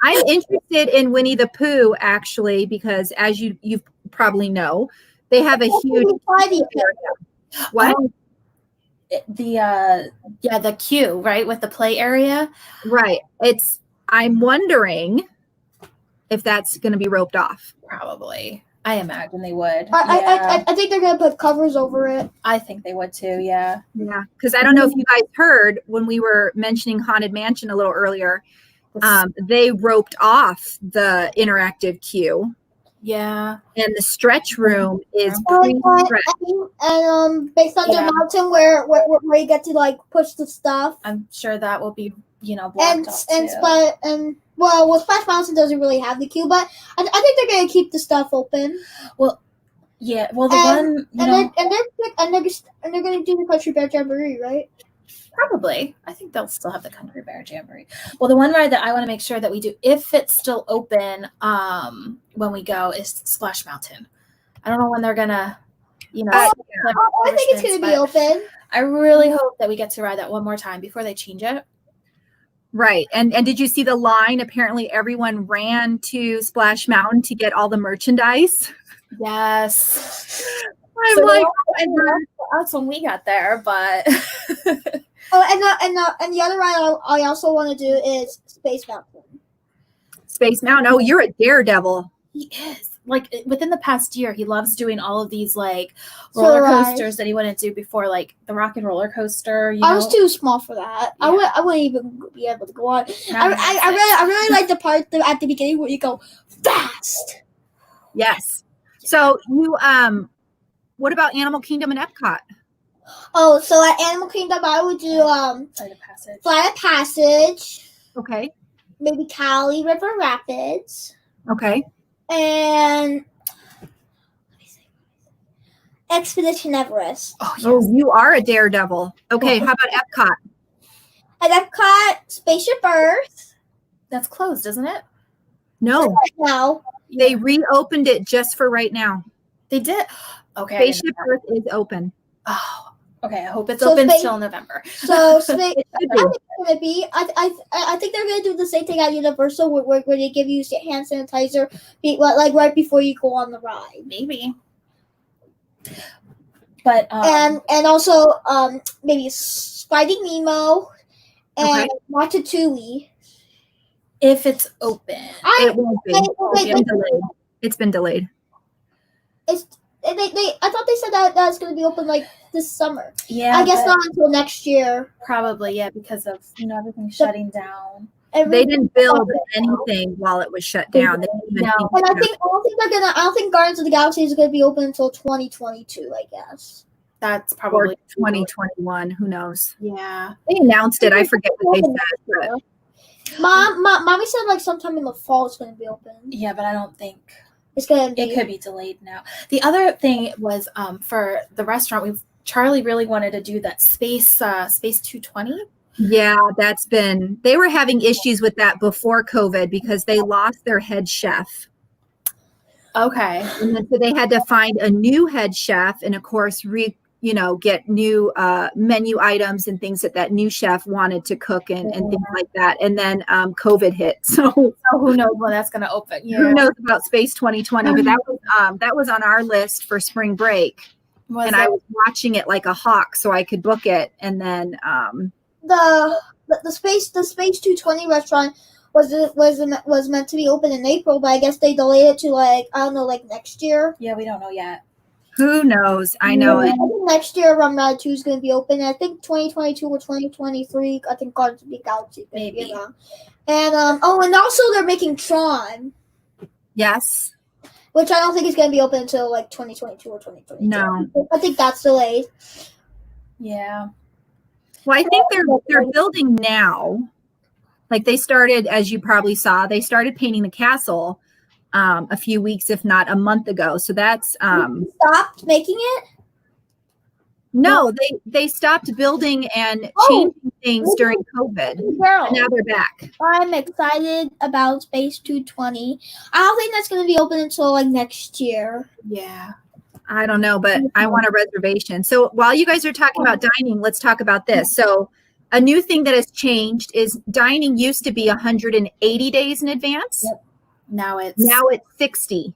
I'm interested in Winnie the Pooh actually, because as you probably know, they have a huge area. What? The queue, right, with the play area. Right. I'm wondering if that's going to be roped off. Probably. I imagine they would. I think they're going to put covers over it. I think they would too, yeah. Yeah, because I don't know if you guys heard when we were mentioning Haunted Mansion a little earlier, they roped off the interactive queue. Yeah. And the stretch room is pre-stretched. And based on the mountain where you get to like push the stuff. I'm sure that will be, blocked off too. Splash Mountain doesn't really have the queue, but I think they're gonna keep the stuff open. Well, yeah. Well, they're gonna do the Country Bear Jamboree, right? Probably. I think they'll still have the Country Bear Jamboree. Well, the one ride that I want to make sure that we do, if it's still open, when we go, is Splash Mountain. I don't know when they're gonna, I think it's gonna be open. I really hope that we get to ride that one more time before they change it. Right. And did you see the line? Apparently everyone ran to Splash Mountain to get all the merchandise. Yes. I'm like, that's when we got there, but and the other ride I also want to do is Space Mountain. Space Mountain. Oh, you're a daredevil. He is. Like within the past year, he loves doing all of these like roller coasters that he wouldn't do before, like the Rock and Roller Coaster. I was too small for that. Yeah. I wouldn't even be able to go on. I really like the part at the beginning where you go fast. Yes. So you what about Animal Kingdom and Epcot? Oh, so at Animal Kingdom I would do Flight of Passage. Okay. Maybe Cali River Rapids. Okay. And Expedition Everest. Oh, yes. You are a daredevil. Okay, how about Epcot? At Epcot, Spaceship Earth. That's closed, isn't it? No. No. They reopened it just for right now. They did? Okay. Spaceship Earth is open. Oh, okay. I hope it's open till November. So I think it's gonna be. I think they're gonna do the same thing at Universal, where they give you hand sanitizer, like right before you go on the ride. Maybe. But and also maybe Finding Nemo and Ratatouille. If it's open, it won't be. It's been delayed. I thought they said that it's going to be open like this summer. Yeah, I guess not until next year. Probably, yeah, because of everything shutting down. They didn't build anything while it was shut down. And I don't think Guardians of the Galaxy is going to be open until 2022. I guess that's probably 2021. Who knows? Yeah, they announced it. I forget what they said. But. Mommy said like sometime in the fall it's going to be open. Yeah, but I don't think it's going to be. It could be delayed now. The other thing was for the restaurant. Charlie really wanted to do that Space 220. Yeah, they were having issues with that before COVID because they lost their head chef. Okay. And then so they had to find a new head chef and of course get new menu items and things that new chef wanted to cook and things like that. And then COVID hit. So who knows when that's going to open? Yeah. Who knows about Space 2020? But that was on our list for spring break. I was watching it like a hawk so I could book it. And then the Space 220 restaurant was meant to be open in April, but I guess they delayed it to like next year. Yeah, we don't know yet. Who knows? I know it. I think next year Ride 2 is going to be open. I think 2022 or 2023. I think Guardians of the Galaxy. Maybe. And and also they're making Tron. Yes. Which I don't think is going to be open until like 2022 or 2023. No. I think that's delayed. Yeah. Well, I think they're building now. Like they started, as you probably saw, they started painting the castle a few weeks, if not a month ago. So that's stopped making it? No, they stopped building and changing things during COVID. Girl, and now they're back. I'm excited about Space 220. I don't think that's going to be open until like next year. Yeah. I don't know, but I want a reservation. So while you guys are talking about dining, let's talk about this. So a new thing that has changed is dining used to be 180 days in advance. Yep. Now it's 60.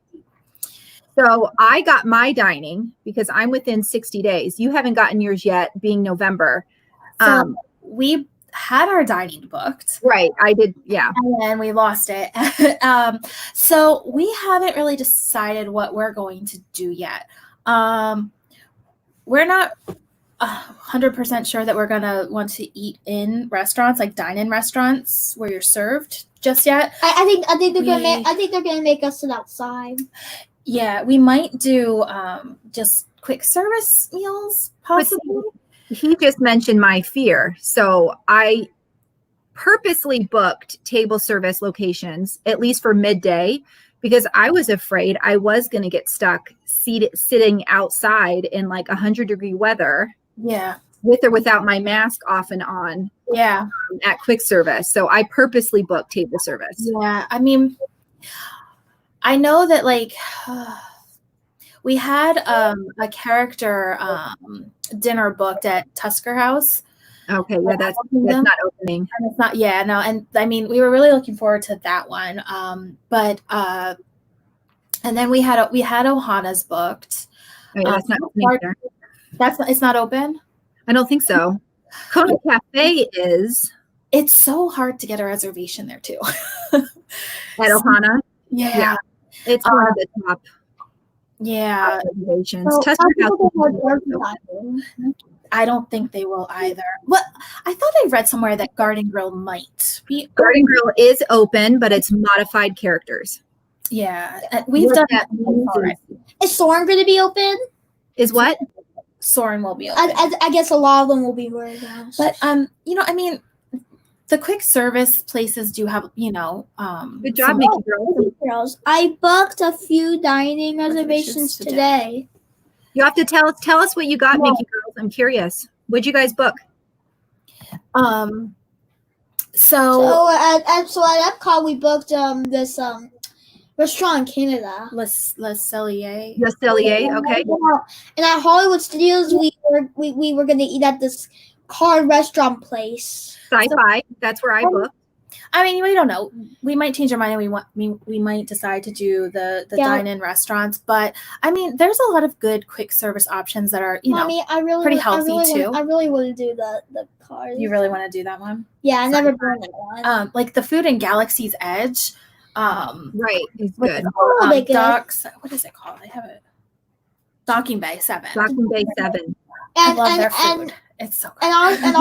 So I got my dining because I'm within 60 days. You haven't gotten yours yet, being November. So we had our dining booked. Right. I did. Yeah. And then we lost it. So we haven't really decided what we're going to do yet. We're not 100% sure that we're going to want to eat in restaurants, like dine-in restaurants where you're served just yet. I think they're gonna make us sit outside. Yeah, we might do just quick service meals, possibly. He just mentioned my fear. So I purposely booked table service locations, at least for midday, because I was afraid I was going to get stuck sitting outside in like 100-degree weather. Yeah. With or without my mask off and on. Yeah. At quick service. So I purposely booked table service. Yeah. I mean, I know that like we had a character dinner booked at Tusker House. Okay, yeah, that's not opening. And it's not, yeah, no, and I mean we were really looking forward to that one. But and then we had Ohana's booked. Oh, yeah, that's not opening either. It's not open? I don't think so. Kona Cafe is. It's so hard to get a reservation there too. At Ohana? Yeah. It's one of the top reservations. I don't think they will either. Well, I thought I read somewhere that Garden Grill might be. Garden Grill is open, but it's modified characters. Yeah. We've done that. Is Soren going to be open? Is what? Soren will be open. I guess a lot of them will be warehouse. But I mean, the quick service places do have, good job, Mickey Girls. I booked a few dining reservations today. You have to tell us what you got, Mickey Girls. I'm curious. What'd you guys book? So at Epcot we booked this restaurant in Canada. Le Cellier. Le Cellier, okay. And at Hollywood Studios we were gonna eat at this card restaurant place. Sci-fi. That's where I booked. I mean, we don't know. We might change our mind and we might decide to do the dine-in restaurants. But I mean, there's a lot of good quick service options that are pretty healthy too. I really want to do the cars. You really want to do that one? Yeah, I never done that one. Like the food in Galaxy's Edge. Right, it's good. Docks. What is it called? I have it. Docking Bay 7. Docking Bay 7. I love their food. It's so good. And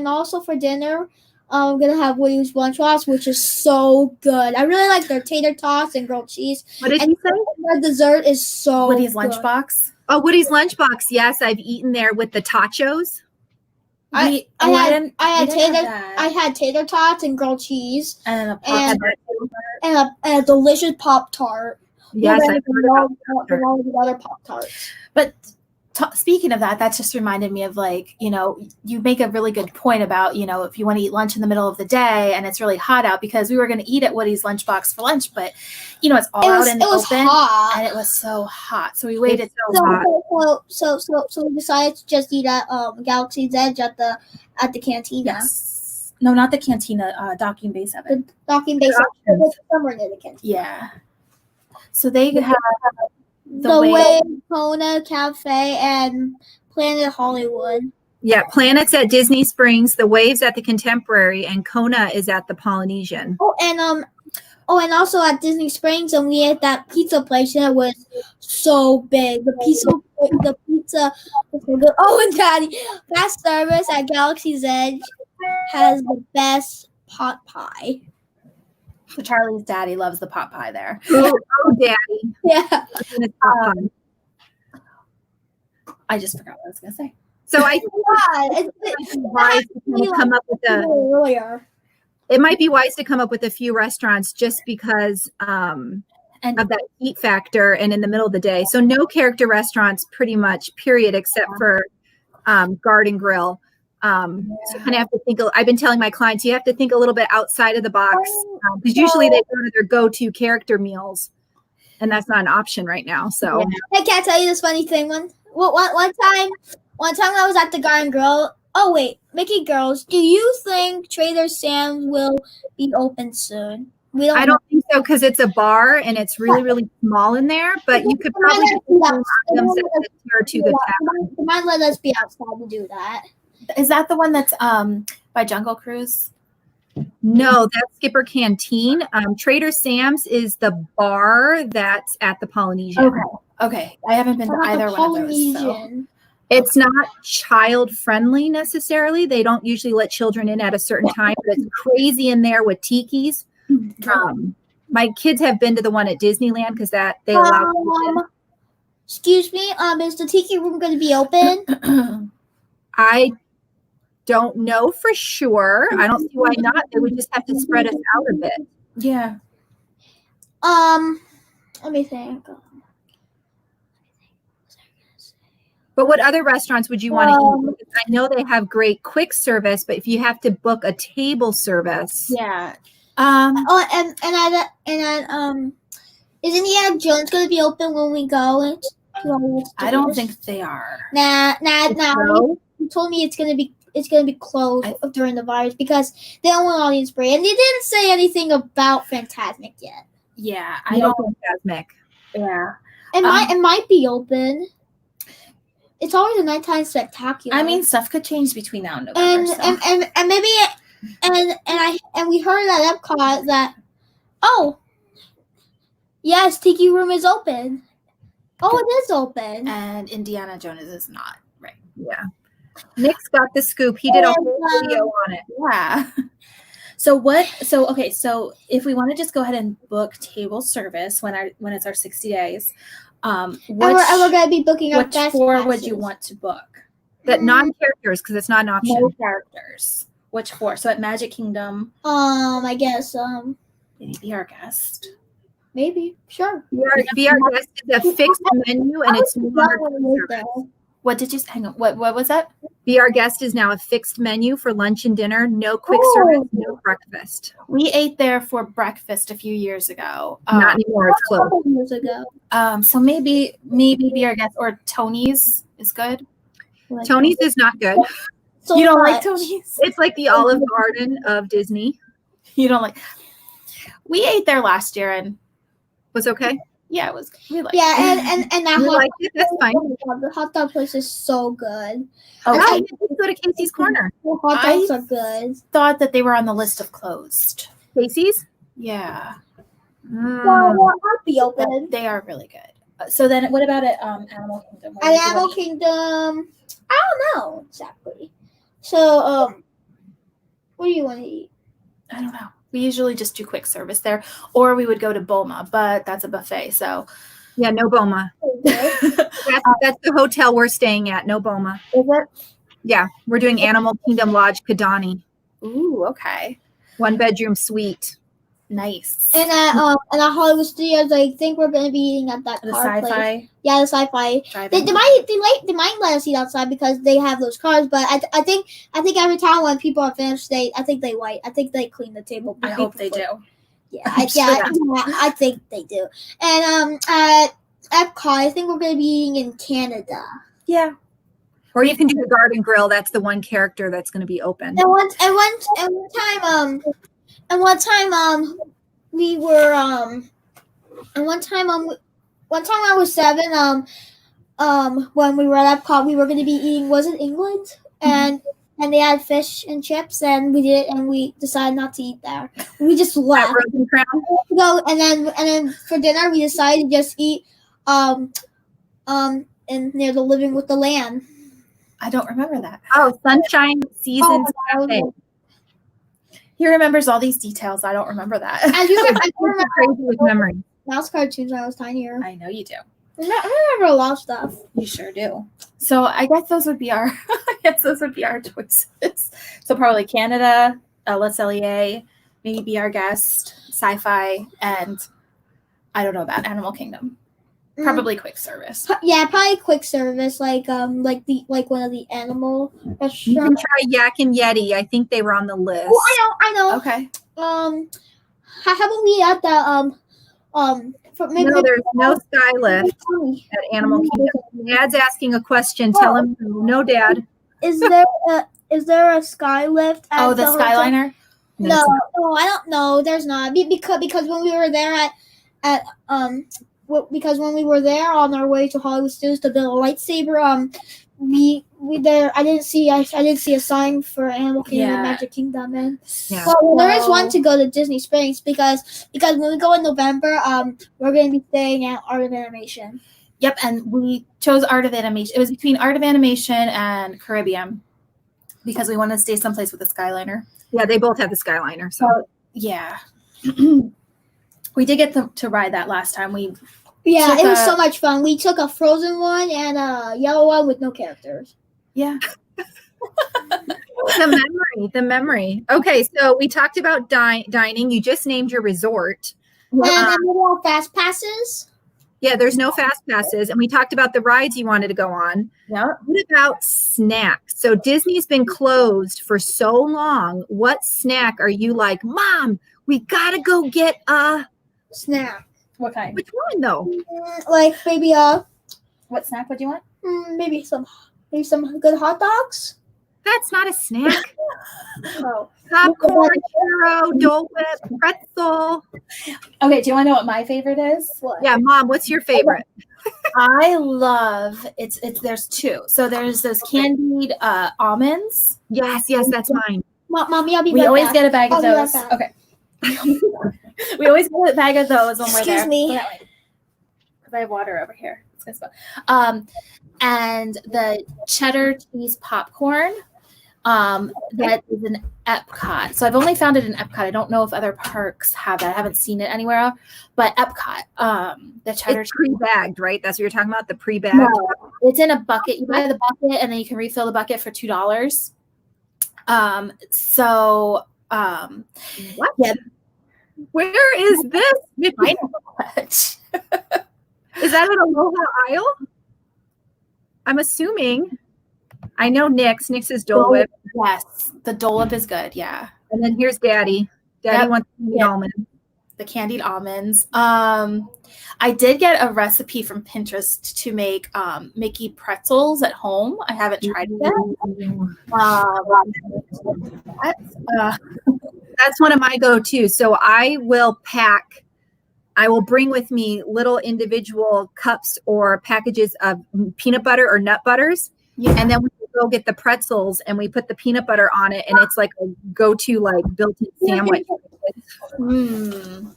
also for dinner, I'm gonna have Woody's Lunchbox, which is so good. I really like their tater tots and grilled cheese. What did you say? Their dessert is so Woody's good. Lunchbox. Oh, Woody's Lunchbox. Yes, I've eaten there with the tachos. I had tater tots and grilled cheese and a delicious Pop-Tart. Yes, and all the other Pop-Tarts. But speaking of that, that just reminded me of like, you make a really good point about, if you want to eat lunch in the middle of the day and it's really hot out, because we were going to eat at Woody's lunchbox for lunch, but it's all out in the open hot. and it was so hot. So we waited So we decided to just eat at Galaxy's Edge at the cantina. Yes. No, not the cantina, Docking Bay 7. The Docking Bay 7. Somewhere near the cantina. Yeah. So they have the Wave, Kona Cafe, and Planet Hollywood. Yeah, Planet's at Disney Springs, the Waves at the Contemporary, and Kona is at the Polynesian. And also at Disney Springs, and we ate that pizza place that was so big. The pizza was so good. Oh, and Daddy, fast service at Galaxy's Edge has the best pot pie. So Charlie's daddy loves the pot pie there. Oh, Daddy. Yeah. I just forgot what I was going to say. So I think it might be wise to come up with a few restaurants just because of that heat factor and in the middle of the day. So no character restaurants pretty much, period, except for Garden Grill. So you kind of have to think, I've been telling my clients, you have to think a little bit outside of the box, because usually they go to their go-to character meals, and that's not an option right now. So I can't tell you this funny thing. One time I was at the Garden Grill. Oh wait, Mickey Girls, do you think Trader Sam's will be open soon? I don't think so, because it's a bar and it's really, really small in there, but you could probably just might let us be outside to do that. Is that the one that's by Jungle Cruise? No, that's Skipper Canteen. Trader Sam's is the bar that's at the Polynesian. Okay. I haven't been to either one of those. So. It's not child friendly necessarily. They don't usually let children in at a certain time, but it's crazy in there with tikis. My kids have been to the one at Disneyland because that they allow. Excuse me, is the tiki room going to be open? I don't know for sure. I don't see why not. They would just have to spread us out a bit. Yeah. Let me think. But what other restaurants would you want to eat? I know they have great quick service, but if you have to book a table service, yeah. Is Indiana Jones going to be open when we go? I don't think they are. Nah. You told me it's gonna be closed during the virus because they don't want audience spray, and they didn't say anything about Fantasmic yet. Yeah, I don't Fantasmic. Yeah, it might be open. It's always a nighttime spectacular. I mean, stuff could change between now and November. And maybe we heard at Epcot that yes, Tiki Room is open. Oh, it is open. And Indiana Jones is not. Right. Yeah. Nick's got the scoop. He did a whole video on it. Yeah. So if we want to just go ahead and book table service when it's our 60 days, we're going to be booking our best four passes. would you want to book? That non-characters, because it's not an option. No characters. Which four? So at Magic Kingdom. I guess Maybe Be Our Guest. Maybe, sure. Be Our Guest is a fixed menu, and it's no longer. What did you hang on? What was that? Be Our Guest is now a fixed menu for lunch and dinner. No quick service, no breakfast. We ate there for breakfast a few years ago. Not anymore. It's closed. A couple years ago. So maybe Be Our Guest or Tony's is good. Tony's is not good. So you don't like Tony's? It's like the Olive Garden of Disney. You don't like? We ate there last year and was okay. Yeah, it was. We liked it. and that like it. That's fine. The hot dog place is so good. Okay. Let's go to Casey's Corner. The hot dogs are good. Thought that they were on the list of closed. Casey's? Yeah. Well, might be open. They are really good. So then, what about at Animal Kingdom? At Animal Kingdom, I don't know exactly. So, what do you want to eat? I don't know. We usually just do quick service there, or we would go to Boma, but that's a buffet. So, yeah, no Boma. That's the hotel we're staying at. No Boma. Is it? Yeah, we're doing Animal Kingdom Lodge Kidani. Ooh, okay. 1-bedroom suite. Nice. And at Hollywood Studios, I think we're gonna be eating at that The car place. sci-fi. Yeah, the sci-fi. Drive-in. They might let us eat outside because they have those cars. But I think every time when people are finished, I think they clean the table. I hope they do. Yeah, I'm sure I think they do. And at Epcot, I think we're gonna be eating in Canada. Yeah. Or you can do the Garden Grill. That's the one character that's going to be open. And one time we were one time I was 7 when we were at Epcot, we were going to be eating, was it England? And they had fish and chips, and we decided not to eat there. We just left. Frozen Crown? And then for dinner we decided to just eat in near the Living with the Land. I don't remember that. Oh, Sunshine Seasons Cafe. He remembers all these details. I don't remember that. I remember Crazy with memory. mouse cartoons when I was tinier. I know you do. I remember a lot of stuff. You sure do. So I guess those would be our choices. So probably Canada, Les Cellier, maybe Be Our Guest, Sci-Fi, and I don't know about Animal Kingdom. Probably quick service. Yeah, probably quick service, like one of the animal You restaurants. can try Yak and Yeti. I think they were on the list. Oh, I know. Okay. How about we at the No, there's no sky lift at Animal Kingdom. Dad's asking a question. Tell him no, Dad. Is there a sky lift? At The Skyliner? No, I don't know. There's not because when we were there because when we were there on our way to Hollywood Studios to build a lightsaber, I didn't see a sign for Animal Kingdom and Magic Kingdom. And well, there is one to go to Disney Springs because when we go in November, we're going to be staying at Art of Animation. Yep, and we chose Art of Animation. It was between Art of Animation and Caribbean because we wanted to stay someplace with a Skyliner. Yeah, they both have the Skyliner. So yeah. We did get to ride that last time. It was so much fun. We took a frozen one and a yellow one with no characters. Yeah. the memory. Okay, so we talked about dining. You just named your resort. And then we have fast passes. Yeah, there's no fast passes. And we talked about the rides you wanted to go on. Yeah. What about snacks? So Disney's been closed for so long. What snack are you like, Mom, we got to go get a snack? What kind? Which one, though? Like maybe what snack would you want? Maybe some good hot dogs. That's not a snack. Oh. Popcorn, churro, Dole Whip, pretzel. Okay, do you want to know what my favorite is? What? Yeah, Mom, what's your favorite? I love it's there's two. So there's those candied almonds. Yes, that's mine. Mommy, I'll be We right always back. get a bag of I'll be those. right back. Okay. We always get a bag of those when we're there. Excuse me. Because I have water over here. It's gonna spill. And the cheddar cheese popcorn. That is an Epcot. So I've only found it in Epcot. I don't know if other parks have that. I haven't seen it anywhere else. But Epcot, the cheddar It's pre-bagged, right? That's what you're talking about, the pre-bagged? No, it's in a bucket. You buy the bucket and then you can refill the bucket for $2. What? Yeah. Where is this? I know what. Is that an Aloha aisle? I'm assuming. I know Nick's. Nick's is Dole Whip. Yes, the Dole Whip is good. Yeah, and then here's Daddy. Daddy wants the almonds. The candied almonds. I did get a recipe from Pinterest to make Mickey pretzels at home. I haven't tried it yet. That's one of my go-tos. So I will bring with me little individual cups or packages of peanut butter or nut butters. Yeah. And then we go get the pretzels and we put the peanut butter on it. And it's like a go-to like built-in sandwich. And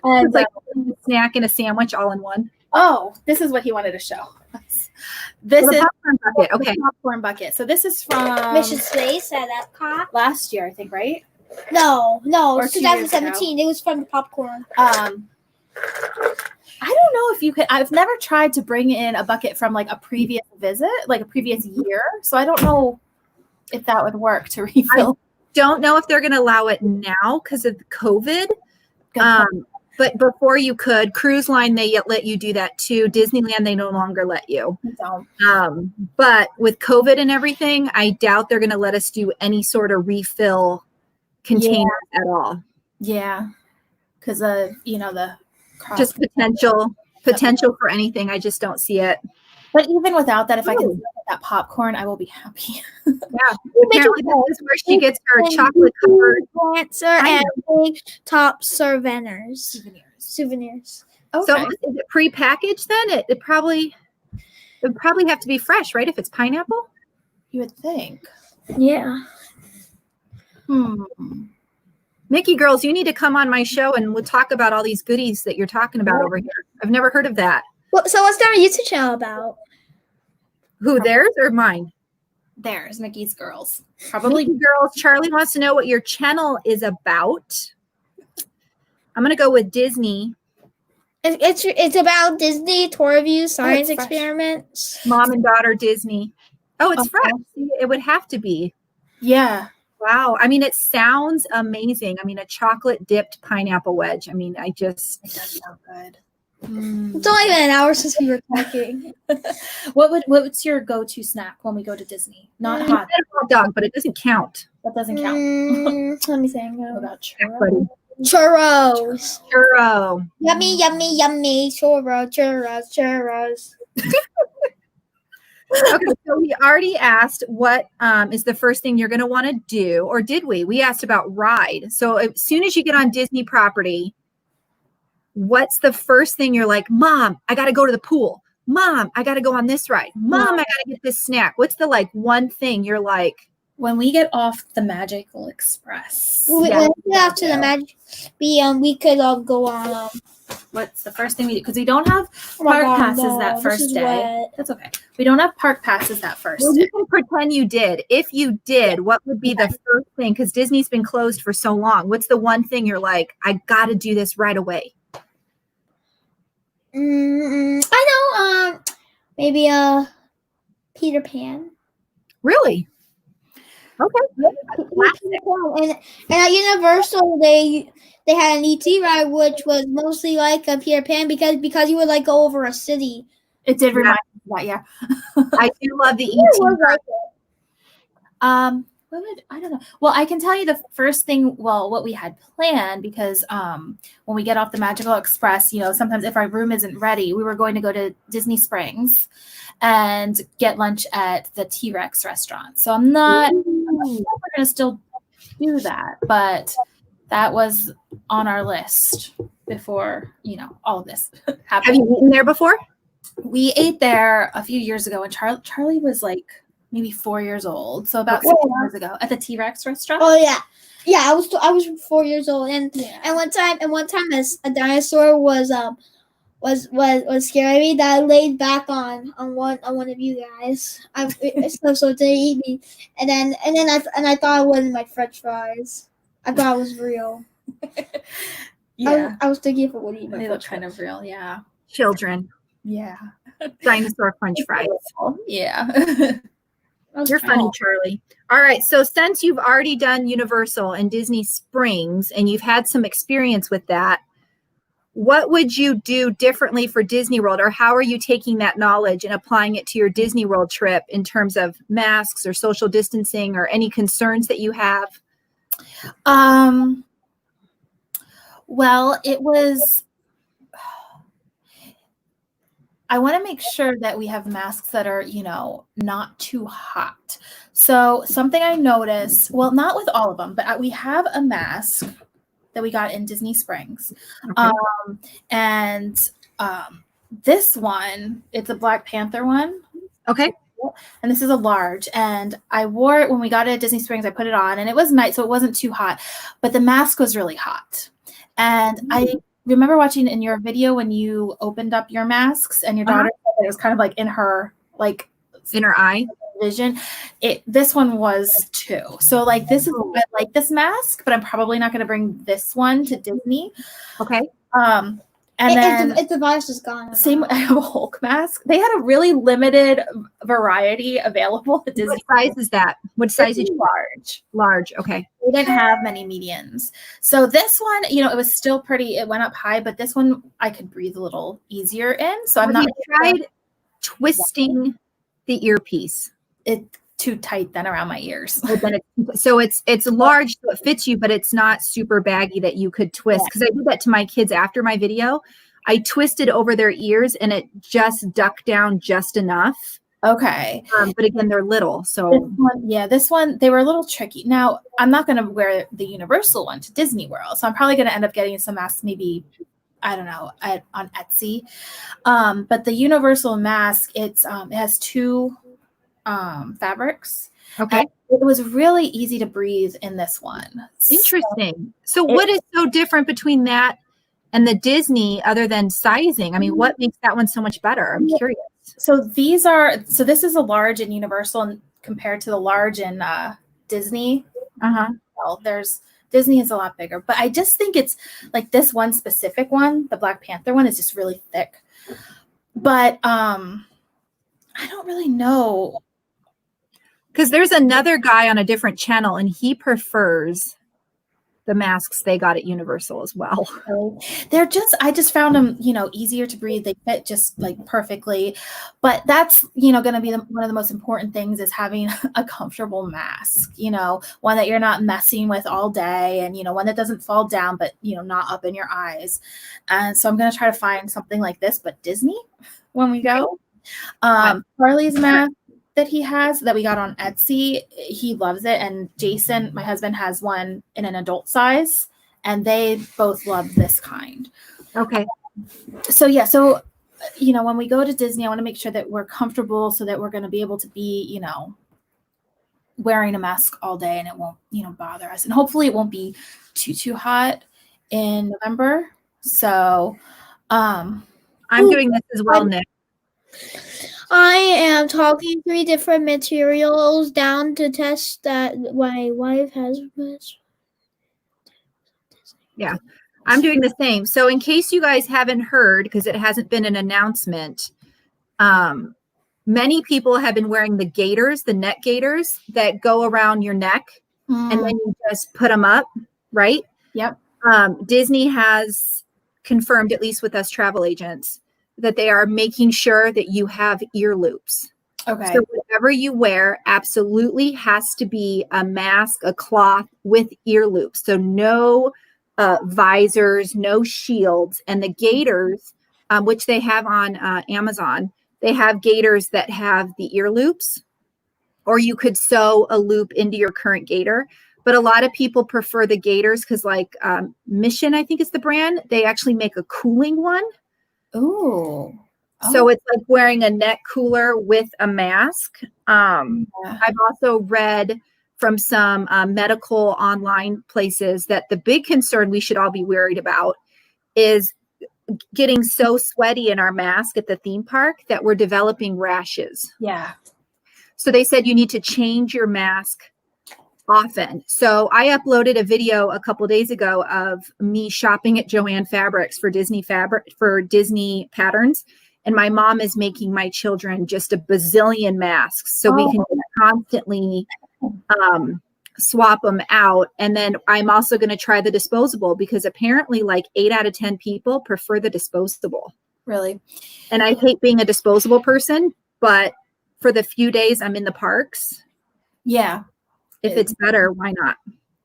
it's like a snack and a sandwich all in one. Oh, this is what he wanted to show. This is popcorn bucket. Okay. Popcorn bucket. So this is from Mission Space at Epcot. Last year, I think, right? No, Or 2017. It was from the popcorn. I don't know if you could. I've never tried to bring in a bucket from like a previous visit, like a previous year. So I don't know if that would work to refill. I don't know if they're going to allow it now because of COVID. But before you could, cruise line, they let you do that too. Disneyland, they no longer let you. But with COVID and everything, I doubt they're going to let us do any sort of refill containers at all. Yeah. Because of, the just potential for anything. I just don't see it. But even without that, if I can get that popcorn, I will be happy. Yeah. Apparently this is where she gets her chocolate covered Dancer and big top souvenirs. Okay. So is it pre-packaged then? It probably have to be fresh, right? If it's pineapple? You would think. Yeah. Mickey girls, you need to come on my show and we'll talk about all these goodies that you're talking about over here. I've never heard of that. So what's their YouTube channel about? Who, theirs or mine? Theirs, Mickey's Girls. Probably Mickey Girls. Charlie wants to know what your channel is about. I'm going to go with Disney. It's about Disney tour reviews, science experiments. Mom and daughter Disney. Oh, it's fresh. It would have to be. Yeah. Wow. I mean, it sounds amazing. I mean, a chocolate dipped pineapple wedge. I mean, it does sound good. It's only been an hour since we were talking. What's your go-to snack when we go to Disney? Not hot dog, but it doesn't count. That doesn't count. Let me think. What about churros? Churros. Yummy, yummy, yummy. Churros. Okay, so we already asked what is the first thing you're going to want to do, or did we? We asked about ride. So as soon as you get on Disney property, what's the first thing you're like, Mom, I got to go to the pool. Mom, I got to go on this ride. Mom, I got to get this snack. What's the one thing you're like? When we get off the Magical Express. When we get off to the Magic, we could go on. What's the first thing we do? Because we don't have park passes that first day. Wet. That's okay. We don't have park passes that first day. You can pretend you did. If you did, what would be the first thing? Because Disney's been closed for so long. What's the one thing you're like, I got to do this right away? I know. Maybe Peter Pan. Really? Okay. And at Universal, they had an ET ride, which was mostly like a Peter Pan because you would go over a city. It did remind me of that, yeah. I do love the ET ride. I don't know. Well, I can tell you the first thing, what we had planned, because when we get off the Magical Express, sometimes if our room isn't ready, we were going to go to Disney Springs and get lunch at the T-Rex restaurant. So I'm not sure if we're going to still do that, but that was on our list before, all of this happened. Have you eaten there before? We ate there a few years ago, and Charlie was maybe 4 years old, so about 6 years ago at the T-Rex restaurant. Oh yeah. I was 4 years old, and one time as a dinosaur was scary me that I laid back on one of you guys. So it didn't eat me, and then I thought it wasn't my French fries. I thought it was real. Yeah, I was thinking if it would eat me. They look kind of real, yeah. Children. Yeah. Dinosaur French fries. Yeah. You're funny, Charlie. All right. So since you've already done Universal and Disney Springs and you've had some experience with that, what would you do differently for Disney World, or how are you taking that knowledge and applying it to your Disney World trip in terms of masks or social distancing or any concerns that you have? Well, it was, I want to make sure that we have masks that are, not too hot. So something I noticed, well, not with all of them, but we have a mask that we got in Disney Springs. Okay. This one, it's a Black Panther one. Okay. And this is a large, and I wore it when we got it at Disney Springs. I put it on and it was nice, so it wasn't too hot, but the mask was really hot. And I remember watching in your video when you opened up your masks and your daughter said that it was kind of in her inner eye vision. This one was too. So this is, I like this mask, but I'm probably not going to bring this one to Disney. Okay. And then if the virus is gone. Same, I have a Hulk mask. They had a really limited variety available at Disney. What size is that? What size did you large? Large. Okay. We didn't have many mediums. So this one, it was still pretty. It went up high, but this one I could breathe a little easier in. So I'm not tried twisting the earpiece. It's too tight then around my ears. So it's large, so it fits you, but it's not super baggy that you could twist. Because I did that to my kids after my video. I twisted over their ears and it just ducked down just enough. Okay. But again, they're little. So this one, they were a little tricky. Now, I'm not going to wear the Universal one to Disney World. So I'm probably going to end up getting some masks, maybe, I don't know, on Etsy. But the Universal mask, it has two fabrics. Okay. And it was really easy to breathe in this one. Interesting. So what is so different between that and the Disney other than sizing? I mean, what makes that one so much better? I'm curious. So this is a large in Universal and compared to the large in Disney. Well, Disney is a lot bigger, but I just think it's like this one specific one, the Black Panther one, is just really thick. But I don't really know. Because there's another guy on a different channel and he prefers the masks they got at Universal as well. I just found them, easier to breathe. They fit just like perfectly. But that's, going to be one of the most important things is having a comfortable mask, one that you're not messing with all day and, one that doesn't fall down, but, not up in your eyes. And so I'm going to try to find something like this, but Disney when we go. Charlie's mask that he has that we got on Etsy, he loves it, and Jason, my husband, has one in an adult size, and they both love this kind. Okay. So when we go to Disney, I want to make sure that we're comfortable so that we're going to be able to be wearing a mask all day and it won't bother us, and hopefully it won't be too hot in November. So I'm doing this as well, Nick. I am talking 3 different materials down to test that my wife has. Yeah, I'm doing the same. So in case you guys haven't heard, because it hasn't been an announcement, many people have been wearing the gaiters, the neck gaiters that go around your neck, and then you just put them up, right? Yep. Disney has confirmed, at least with us travel agents, that they are making sure that you have ear loops. Okay. So whatever you wear absolutely has to be a mask, a cloth with ear loops. So no visors, no shields. And the gaiters, which they have on Amazon, they have gaiters that have the ear loops, or you could sew a loop into your current gaiter. But a lot of people prefer the gaiters because Mission, I think is the brand, they actually make a cooling one. Oh. So it's like wearing a neck cooler with a mask. I've also read from some medical online places that the big concern we should all be worried about is getting so sweaty in our mask at the theme park that we're developing rashes. Yeah. So they said you need to change your mask often. So I uploaded a video a couple days ago of me shopping at Joann Fabrics for Disney patterns. And my mom is making my children just a bazillion masks. So we can constantly swap them out. And then I'm also going to try the disposable because apparently 8 out of 10 people prefer the disposable. Really? And I hate being a disposable person, but for the few days I'm in the parks. Yeah. If it's better, why not?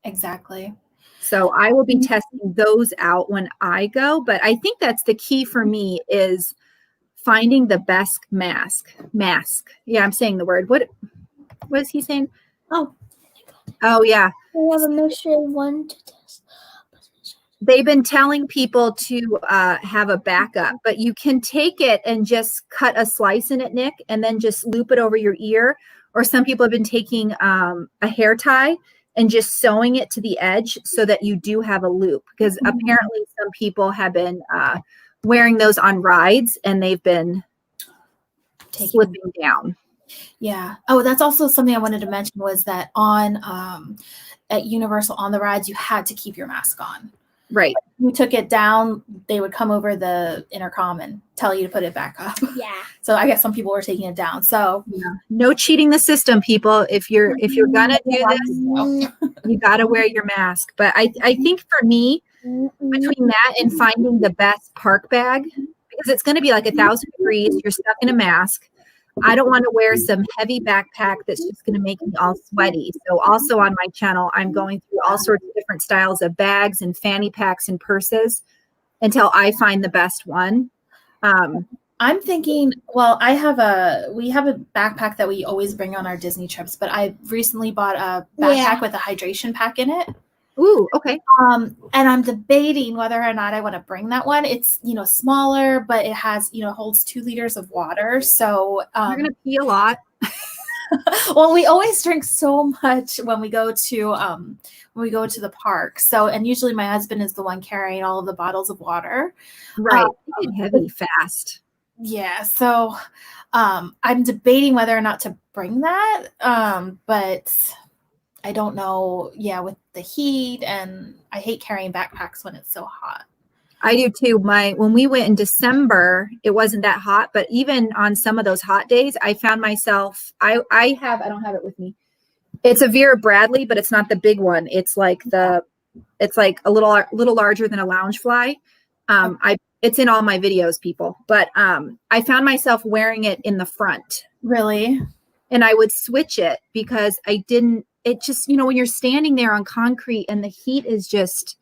Exactly. So I will be testing those out when I go. But I think that's the key for me is finding the best mask. Yeah, I'm saying the word. What is he saying? Oh, yeah. I have a mission one to test. They've been telling people to have a backup, but you can take it and just cut a slice in it, Nick, and then just loop it over your ear. Or some people have been taking a hair tie and just sewing it to the edge so that you do have a loop. Because apparently some people have been wearing those on rides and they've been slipping down. Yeah. Oh, that's also something I wanted to mention was that on at Universal on the rides, you had to keep your mask on. Right. you took it down, they would come over the intercom and tell you to put it back up. Yeah. So I guess some people were taking it down. So No cheating the system, people. If you're gonna do this, you gotta wear your mask. But I think for me, between that and finding the best park bag, because it's gonna be like 1,000 degrees, you're stuck in a mask. I don't want to wear some heavy backpack that's just going to make me all sweaty. So also on my channel, I'm going through all sorts of different styles of bags and fanny packs and purses until I find the best one. I'm thinking, well, we have a backpack that we always bring on our Disney trips, but I recently bought a backpack with a hydration pack in it. Ooh, okay. And I'm debating whether or not I want to bring that one. It's, smaller, but it has, holds 2 liters of water. So you're going to pee a lot. Well, we always drink so much when we go to the park. So, and usually my husband is the one carrying all of the bottles of water. Right. Heavy, fast. Yeah. So I'm debating whether or not to bring that. But I don't know. Yeah, with the heat, and I hate carrying backpacks when it's so hot. I do too. When we went in December, it wasn't that hot, but even on some of those hot days, I found myself, I don't have it with me. It's a Vera Bradley, but it's not the big one. It's like a little larger than a Loungefly. It's in all my videos, people, but I found myself wearing it in the front. Really? And I would switch it because it just, when you're standing there on concrete and the heat is just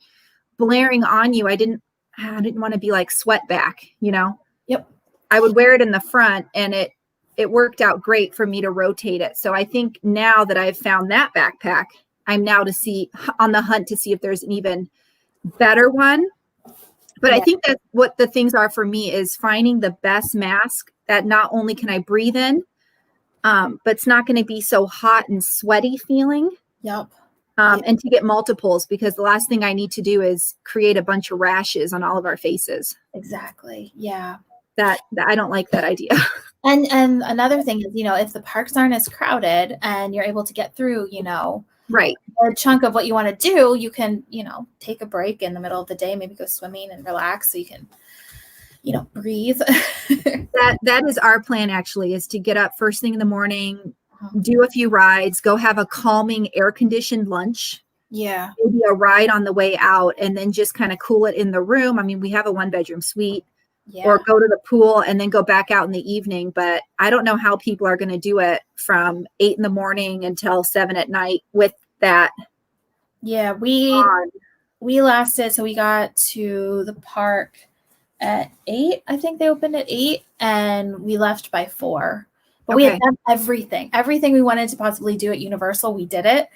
blaring on you, I didn't want to be like sweat back, Yep. I would wear it in the front, and it worked out great for me to rotate it. So I think now that I've found that backpack, I'm now on the hunt to see if there's an even better one. But I think that what the things are for me is finding the best mask that not only can I breathe in, but it's not going to be so hot and sweaty feeling. Yep. And to get multiples, because the last thing I need to do is create a bunch of rashes on all of our faces. Exactly. Yeah. That I don't like that idea. And another thing is, if the parks aren't as crowded and you're able to get through, right, a chunk of what you want to do, you can, take a break in the middle of the day, maybe go swimming and relax so you can, breathe. That is our plan, actually, is to get up first thing in the morning, do a few rides, go have a calming air-conditioned lunch. Yeah. Maybe a ride on the way out, and then just kind of cool it in the room. I mean, we have a 1-bedroom suite. Yeah. Or go to the pool and then go back out in the evening. But I don't know how people are going to do it from 8 in the morning until 7 at night with that. Yeah, we lasted. So we got to the park at 8. I think they opened at 8, and we left by 4. But we had done everything we wanted to possibly do at Universal. We did it.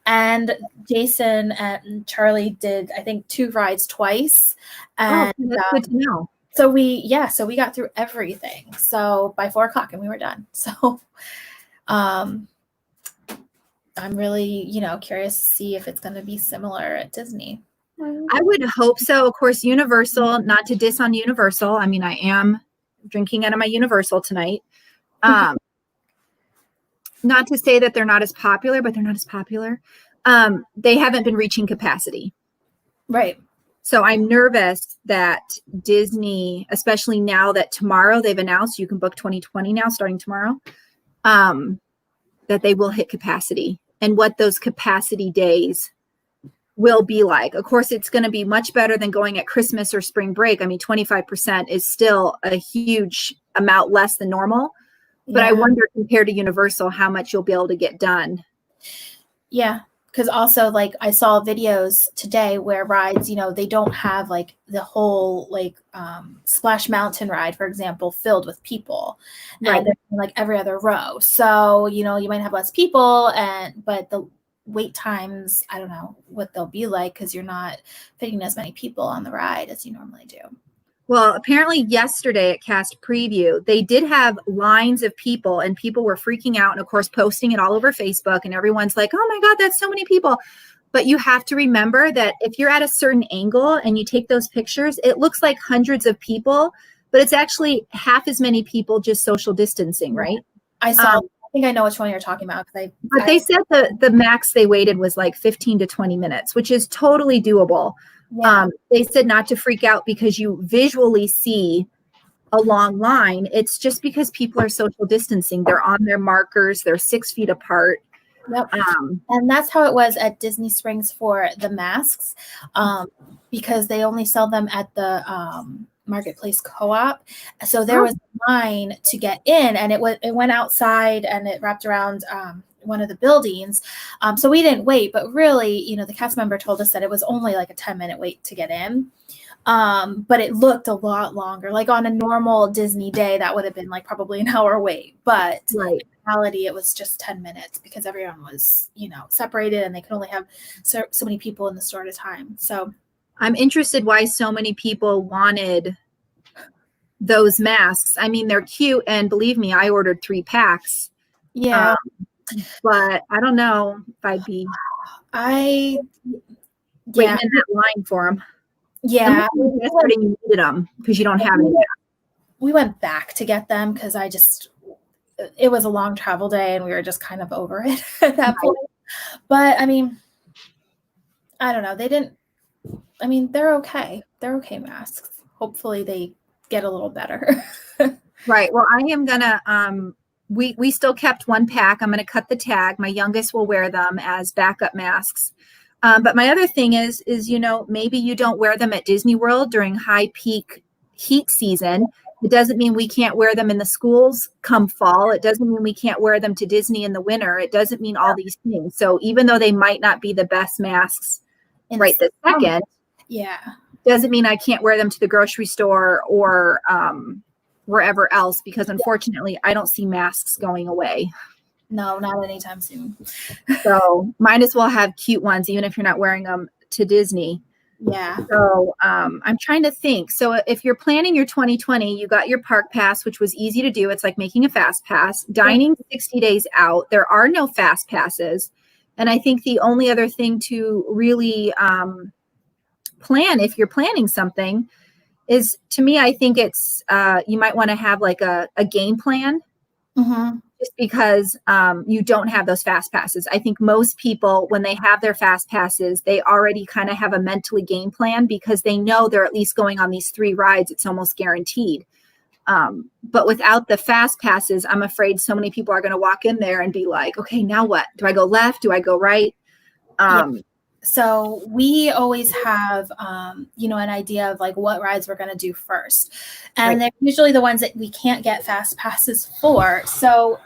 And Jason and Charlie did, I think, 2 rides twice. And that's good to know. So we got through everything. So by 4:00 and we were done. So I'm really, curious to see if it's going to be similar at Disney. I would hope so. Of course, Universal, not to diss on Universal. I mean, I am drinking out of my Universal tonight. Not to say that they're not as popular, but they're not as popular. They haven't been reaching capacity. Right. So I'm nervous that Disney, especially now that tomorrow they've announced you can book 2020 now, starting tomorrow, that they will hit capacity, and what those capacity days will be like. Of course, it's going to be much better than going at Christmas or spring break. I mean, 25% is still a huge amount less than normal. But I wonder, compared to Universal, how much you'll be able to get done. Yeah. Because also, like, I saw videos today where rides, they don't have like the whole Splash Mountain ride, for example, filled with people, right? And like every other row. So, you might have less people, but the wait times, I don't know what they'll be like, because you're not fitting as many people on the ride as you normally do. Well, apparently yesterday at Cast Preview, they did have lines of people, and people were freaking out and, of course, posting it all over Facebook, and everyone's like, oh my God, that's so many people. But you have to remember that if you're at a certain angle and you take those pictures, it looks like hundreds of people, but it's actually half as many people just social distancing, right? I think I know which one you're talking about. But they said the max they waited was like 15 to 20 minutes, which is totally doable. Yeah. They said not to freak out because you visually see a long line. It's just because people are social distancing. They're on their markers. They're 6 feet apart. Yep. And that's how it was at Disney Springs for the masks, because they only sell them at the Marketplace Co-op. So there was a line to get in, and it went outside and it wrapped around one of the buildings. So we didn't wait, but really, the cast member told us that it was only like a 10-minute wait to get in. But it looked a lot longer. Like on a normal Disney day, that would have been like probably an hour wait. But in reality, it was just 10 minutes because everyone was, separated and they could only have so many people in the store at a time. So I'm interested why so many people wanted those masks. I mean, they're cute. And believe me, I ordered 3 packs. Yeah. But I don't know if I'd be waiting in that line for them. Yeah. You needed them because you don't have any. We went back to get them because it was a long travel day and we were just kind of over it at that point. But I mean, I don't know. They're okay. They're okay masks. Hopefully they get a little better. Right. Well, I am gonna, we still kept 1 pack. I'm going to cut the tag. My youngest will wear them as backup masks. But my other thing is, maybe you don't wear them at Disney World during high peak heat season. It doesn't mean we can't wear them in the schools come fall. It doesn't mean we can't wear them to Disney in the winter. It doesn't mean all these things. So even though they might not be the best masks right this second, doesn't mean I can't wear them to the grocery store or wherever else, because unfortunately I don't see masks going away. No, not anytime soon. So might as well have cute ones, even if you're not wearing them to Disney. Yeah. So I'm trying to think. So if you're planning your 2020, you got your park pass, which was easy to do. It's like making a fast pass. Dining 60 days out. There are no fast passes. And I think the only other thing to really plan, if you're planning something, is, to me, I think it's you might want to have like a game plan. Mm-hmm. Just because you don't have those fast passes. I think most people, when they have their fast passes, they already kind of have a mentally game plan because they know they're at least going on these 3 rides. It's almost guaranteed. But without the fast passes, I'm afraid so many people are going to walk in there and be like, okay, now what? Do I go left? Do I go right? So we always have, an idea of like what rides we're going to do first. And they're usually the ones that we can't get fast passes for. So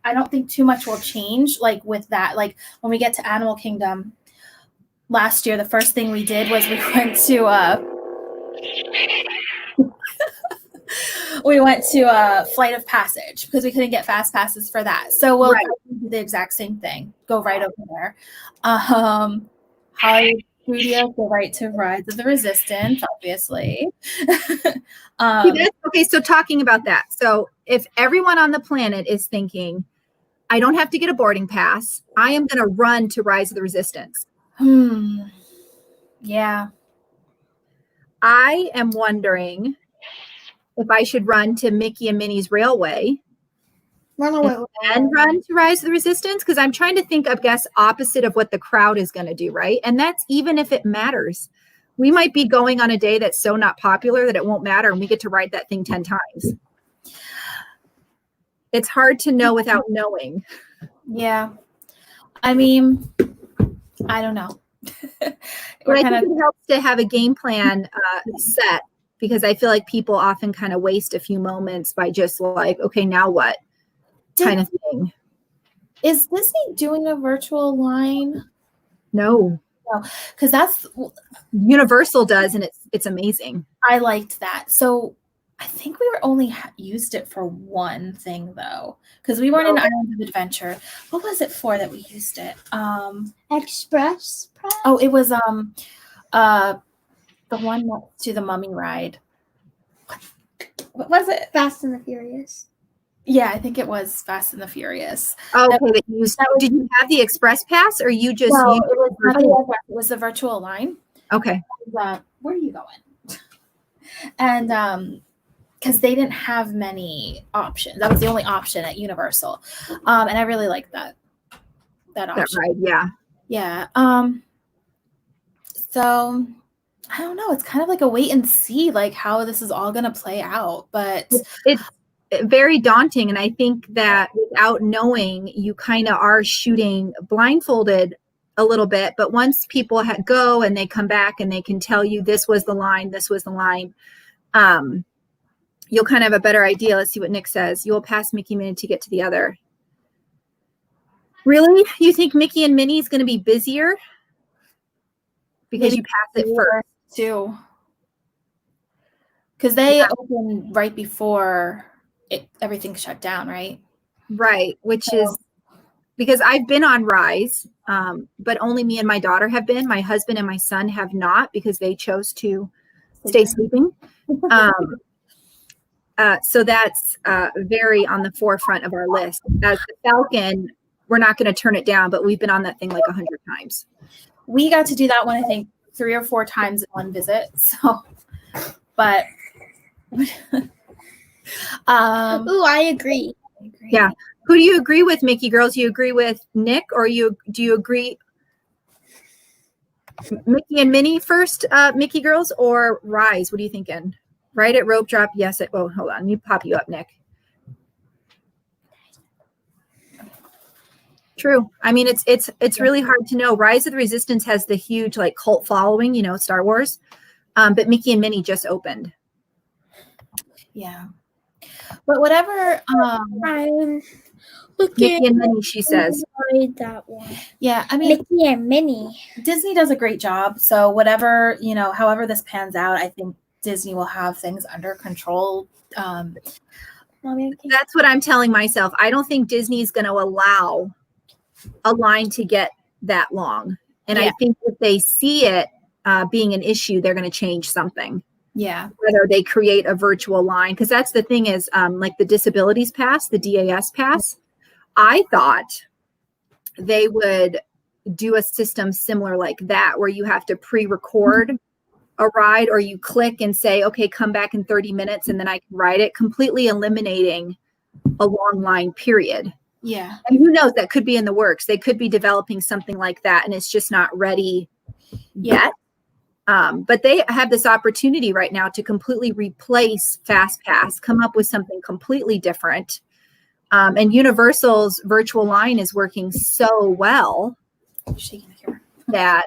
I don't think too much will change like with that. Like when we get to Animal Kingdom last year, the first thing we did was we went to Flight of Passage because we couldn't get fast passes for that. So we'll do the exact same thing. Go right over there. Hollywood Studios, go right to Rides of the Resistance, obviously. Okay, so talking about that. So if everyone on the planet is thinking, I don't have to get a boarding pass, I am going to run to Rise of the Resistance. Yeah. I am wondering if I should run to Mickey and Minnie's Railway and run to Rise of the Resistance, because I'm trying to think, I guess, opposite of what the crowd is going to do, right? And that's even if it matters. We might be going on a day that's so not popular that it won't matter, and we get to ride that thing 10 times. It's hard to know without knowing. Yeah. I mean, I don't know. But I think it helps to have a game plan set, because I feel like people often kind of waste a few moments by just like, okay, now what kind of thing. Is Disney doing a virtual line? No, because that's Universal does, and it's amazing. I liked that. So I think we were only used it for one thing though, because we weren't in Islands of Adventure. What was it for that we used it? Express Press? Oh, it was the one next to the Mummy ride. What was it? Fast and the Furious. Yeah, I think it was Fast and the Furious. Oh, okay. Did you have the Express Pass, or you just? No, it was the virtual line. Okay. And, where are you going? And because they didn't have many options. That was the only option at Universal, and I really liked that option. That ride, yeah. Yeah. So I don't know. It's kind of like a wait and see, like how this is all going to play out. But it's very daunting. And I think that without knowing, you kind of are shooting blindfolded a little bit. But once people go and they come back and they can tell you this was the line, you'll kind of have a better idea. Let's see what Nick says. You will pass Mickey Minnie to get to the other. Really? You think Mickey and Minnie is going to be busier? Because maybe you pass it first. Too. Because they open right before everything shut down, right? Right, which is because I've been on Rise, but only me and my daughter have been. My husband and my son have not because they chose to stay sleeping. So that's very on the forefront of our list. As the Falcon, we're not going to turn it down, but we've been on that thing like 100 times. We got to do that one, I think, 3 or 4 times in one visit. So, but I agree. Yeah. Who do you agree with, Mickey girls? You agree with Nick, or do you agree Mickey and Minnie first, Mickey girls, or Rise? What are you thinking? Right at rope drop, yes. Oh, hold on. Let me pop you up, Nick. True. I mean, it's really hard to know. Rise of the Resistance has the huge like cult following, Star Wars. But Mickey and Minnie just opened. Yeah. But whatever. Mickey and Minnie, she says. That one. Yeah, I mean, Mickey and Minnie. Disney does a great job. So whatever, however this pans out, I think Disney will have things under control. That's what I'm telling myself. I don't think Disney's going to allow a line to get that long. And I think if they see it being an issue, they're going to change something. Yeah. Whether they create a virtual line. Because that's the thing is like the disabilities pass, the DAS pass. I thought they would do a system similar like that, where you have to pre-record a ride, or you click and say, okay, come back in 30 minutes and then I can ride it, completely eliminating a long line period. Yeah. And who knows, that could be in the works. They could be developing something like that and it's just not ready yet. But they have this opportunity right now to completely replace FastPass, come up with something completely different. And Universal's virtual line is working so well that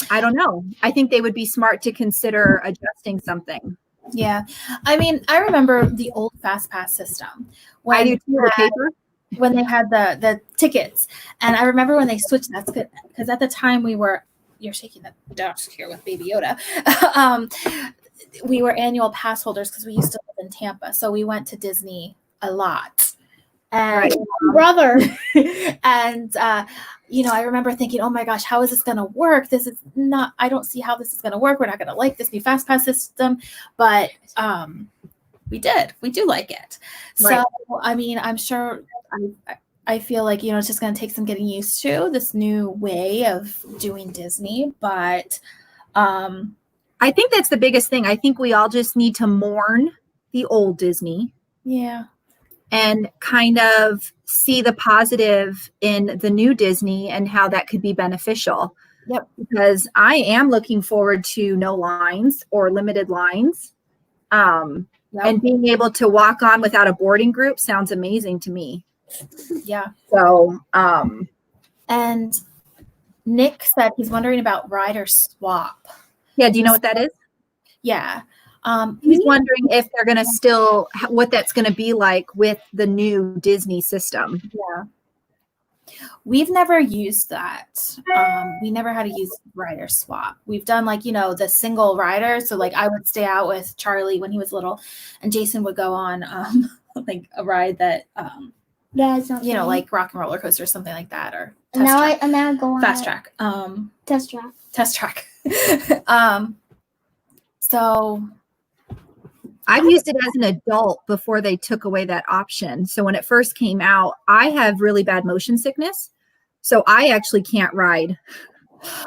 I don't know. I think they would be smart to consider adjusting something. Yeah. I mean, I remember the old FastPass system. I do too, the paper. When they had the tickets. And I remember when they switched, that's good, because at the time you're shaking the desk here with Baby Yoda. We were annual pass holders because we used to live in Tampa. So we went to Disney a lot. And brother. And I remember thinking, oh my gosh, how is this going to work? I don't see how this is going to work. We're not going to like this new FastPass system, but we do like it. Right. So, I mean, I'm sure, I feel like, it's just going to take some getting used to this new way of doing Disney, but I think that's the biggest thing. I think we all just need to mourn the old Disney. Yeah. And kind of see the positive in the new Disney and how that could be beneficial. Yep. Because I am looking forward to no lines or limited lines. And being able to walk on without a boarding group sounds amazing to me. Yeah. So, and Nick said he's wondering about rider swap. Yeah. Do you know what that is? Yeah. He's wondering if they're going to what that's going to be like with the new Disney system. Yeah. We've never used that. We never had to use rider swap. We've done the single rider. So I would stay out with Charlie when he was little, and Jason would go on a ride that like Rock and Roller Coaster or something like that, or now go on Fast Track. Test track. So I've used it as an adult before they took away that option. So when it first came out, I have really bad motion sickness. So I actually can't ride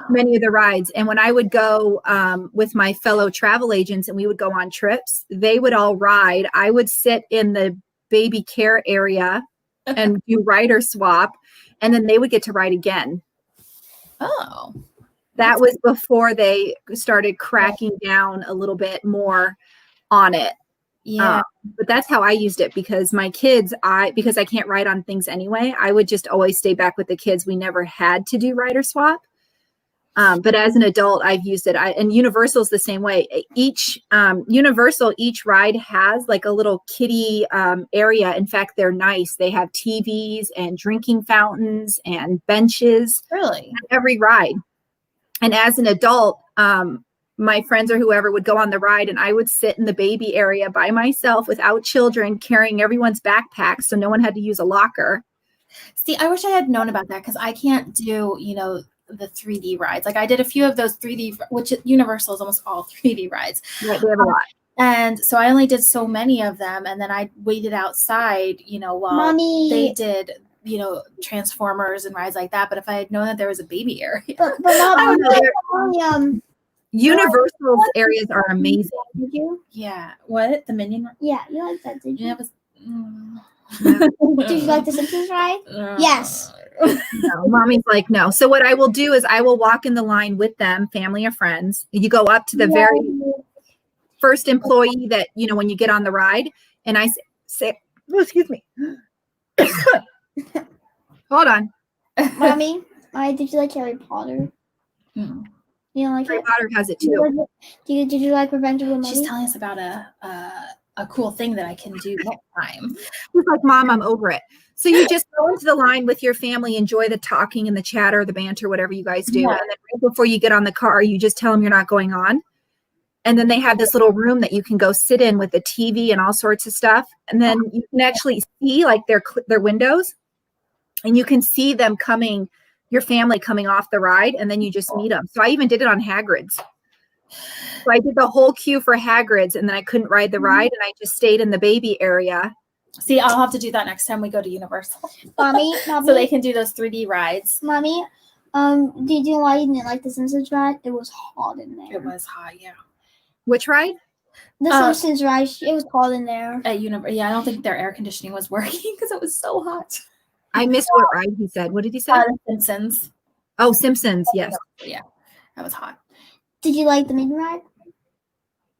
many of the rides. And when I would go with my fellow travel agents and we would go on trips, they would all ride. I would sit in the baby care area and do rider swap. And then they would get to ride again. Oh. That was before they started cracking down a little bit more on it. Yeah. But that's how I used it because my kids, because I can't ride on things anyway, I would just always stay back with the kids. We never had to do rider swap. But as an adult, I've used it. And Universal's the same way. Each ride has like a little kiddie area. In fact, they're nice. They have TVs and drinking fountains and benches. Really? At every ride. And as an adult, my friends or whoever would go on the ride and I would sit in the baby area by myself without children, carrying everyone's backpacks so no one had to use a locker. See, I wish I had known about that because I can't do, the 3D rides. Like I did a few of those 3D, which Universal is almost all 3D rides. Right, they have a lot. And so I only did so many of them. And then I waited outside, while they did, Transformers and rides like that. But if I had known that there was a baby area. But Universal's areas are amazing. Did you? Yeah. What? The Minion? Yeah, you like that, did you? Yeah, it was, Did you like the Simpsons ride? Yes. No, mommy's like, no. So what I will do is I will walk in the line with them, family or friends. You go up to the very first employee that, when you get on the ride. And I say, oh, excuse me. Hold on. Mommy, did you like Harry Potter? Mm. You know, like Harry Potter has it too. Did you like Revenge of the Mummy? She's telling us about a cool thing that I can do next time. She's like, Mom, I'm over it. So you just go into the line with your family, enjoy the talking and the chatter, the banter, whatever you guys do. Yeah. And then right before you get on the car, you just tell them you're not going on. And then they have this little room that you can go sit in with the TV and all sorts of stuff. And then you can actually see like their windows and you can see them coming, your family coming off the ride. And then you just meet them. So I even did it on Hagrid's. So I did the whole queue for Hagrid's and then I couldn't ride the ride and I just stayed in the baby area. See, I'll have to do that next time we go to Universal. Mommy, so they can do those 3D rides. Mommy, did you like the Simpsons ride? It was hot in there. It was hot, yeah. Which ride? The Simpsons ride. It was hot in there. At yeah, I don't think their air conditioning was working because it was so hot. I missed what ride he said. What did he say? The Simpsons. Oh, Simpsons. Yes. Yeah, that was hot. Did you like the mini ride?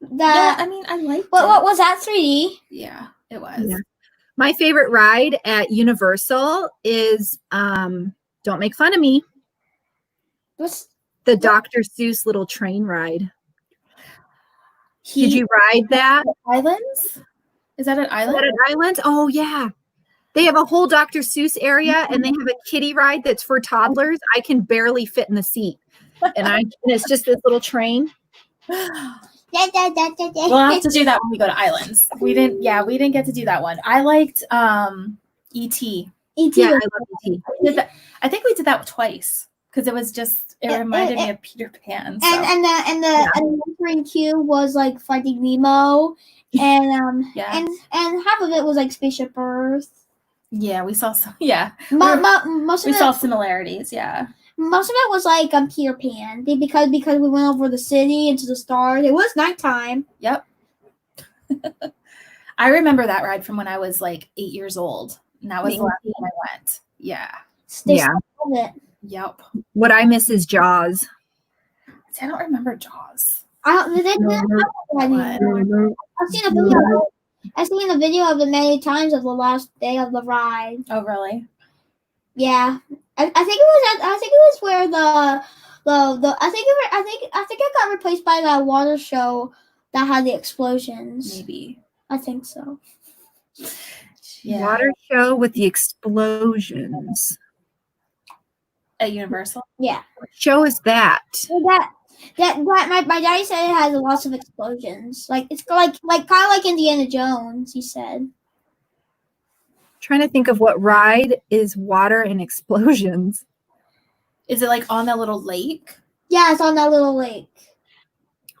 Yeah, I mean, I liked it. What was that 3D? Yeah, it was. Yeah. My favorite ride at Universal is, don't make fun of me, the Dr. Seuss little train ride. Did you ride that? Islands? Is that an island? Is that an island? Oh, yeah. They have a whole Dr. Seuss area and they have a kiddie ride that's for toddlers. I can barely fit in the seat. And it's just this little train. We'll have to do that when we go to islands. We didn't get to do that one. I liked E.T. E.T. Yeah, I love E.T. I think we did that twice because it was just reminded me of Peter Pan. So. And the entering queue was like Finding Nemo, and and half of it was like Spaceship Earth. Yeah, we saw some. Yeah, most of we saw similarities. Yeah. Most of it was like Peter Pan because we went over the city into the stars. It was nighttime. Yep. I remember that ride from when I was like 8 years old. And that was the last time I went. Yeah. It. Yep. What I miss is Jaws. See, I don't remember Jaws. I've seen a video. I've seen a video of it many times of the last day of the ride. Oh, really? Yeah. I think it was where I think it got replaced by that water show that had the explosions. Maybe. I think so. Yeah. Water show with the explosions. At Universal? Yeah. What show is that? My daddy said it has lots of explosions. Like it's like kind of like Indiana Jones, he said. Trying to think of what ride is water and explosions. Is it like on that little lake? Yeah, it's on that little lake.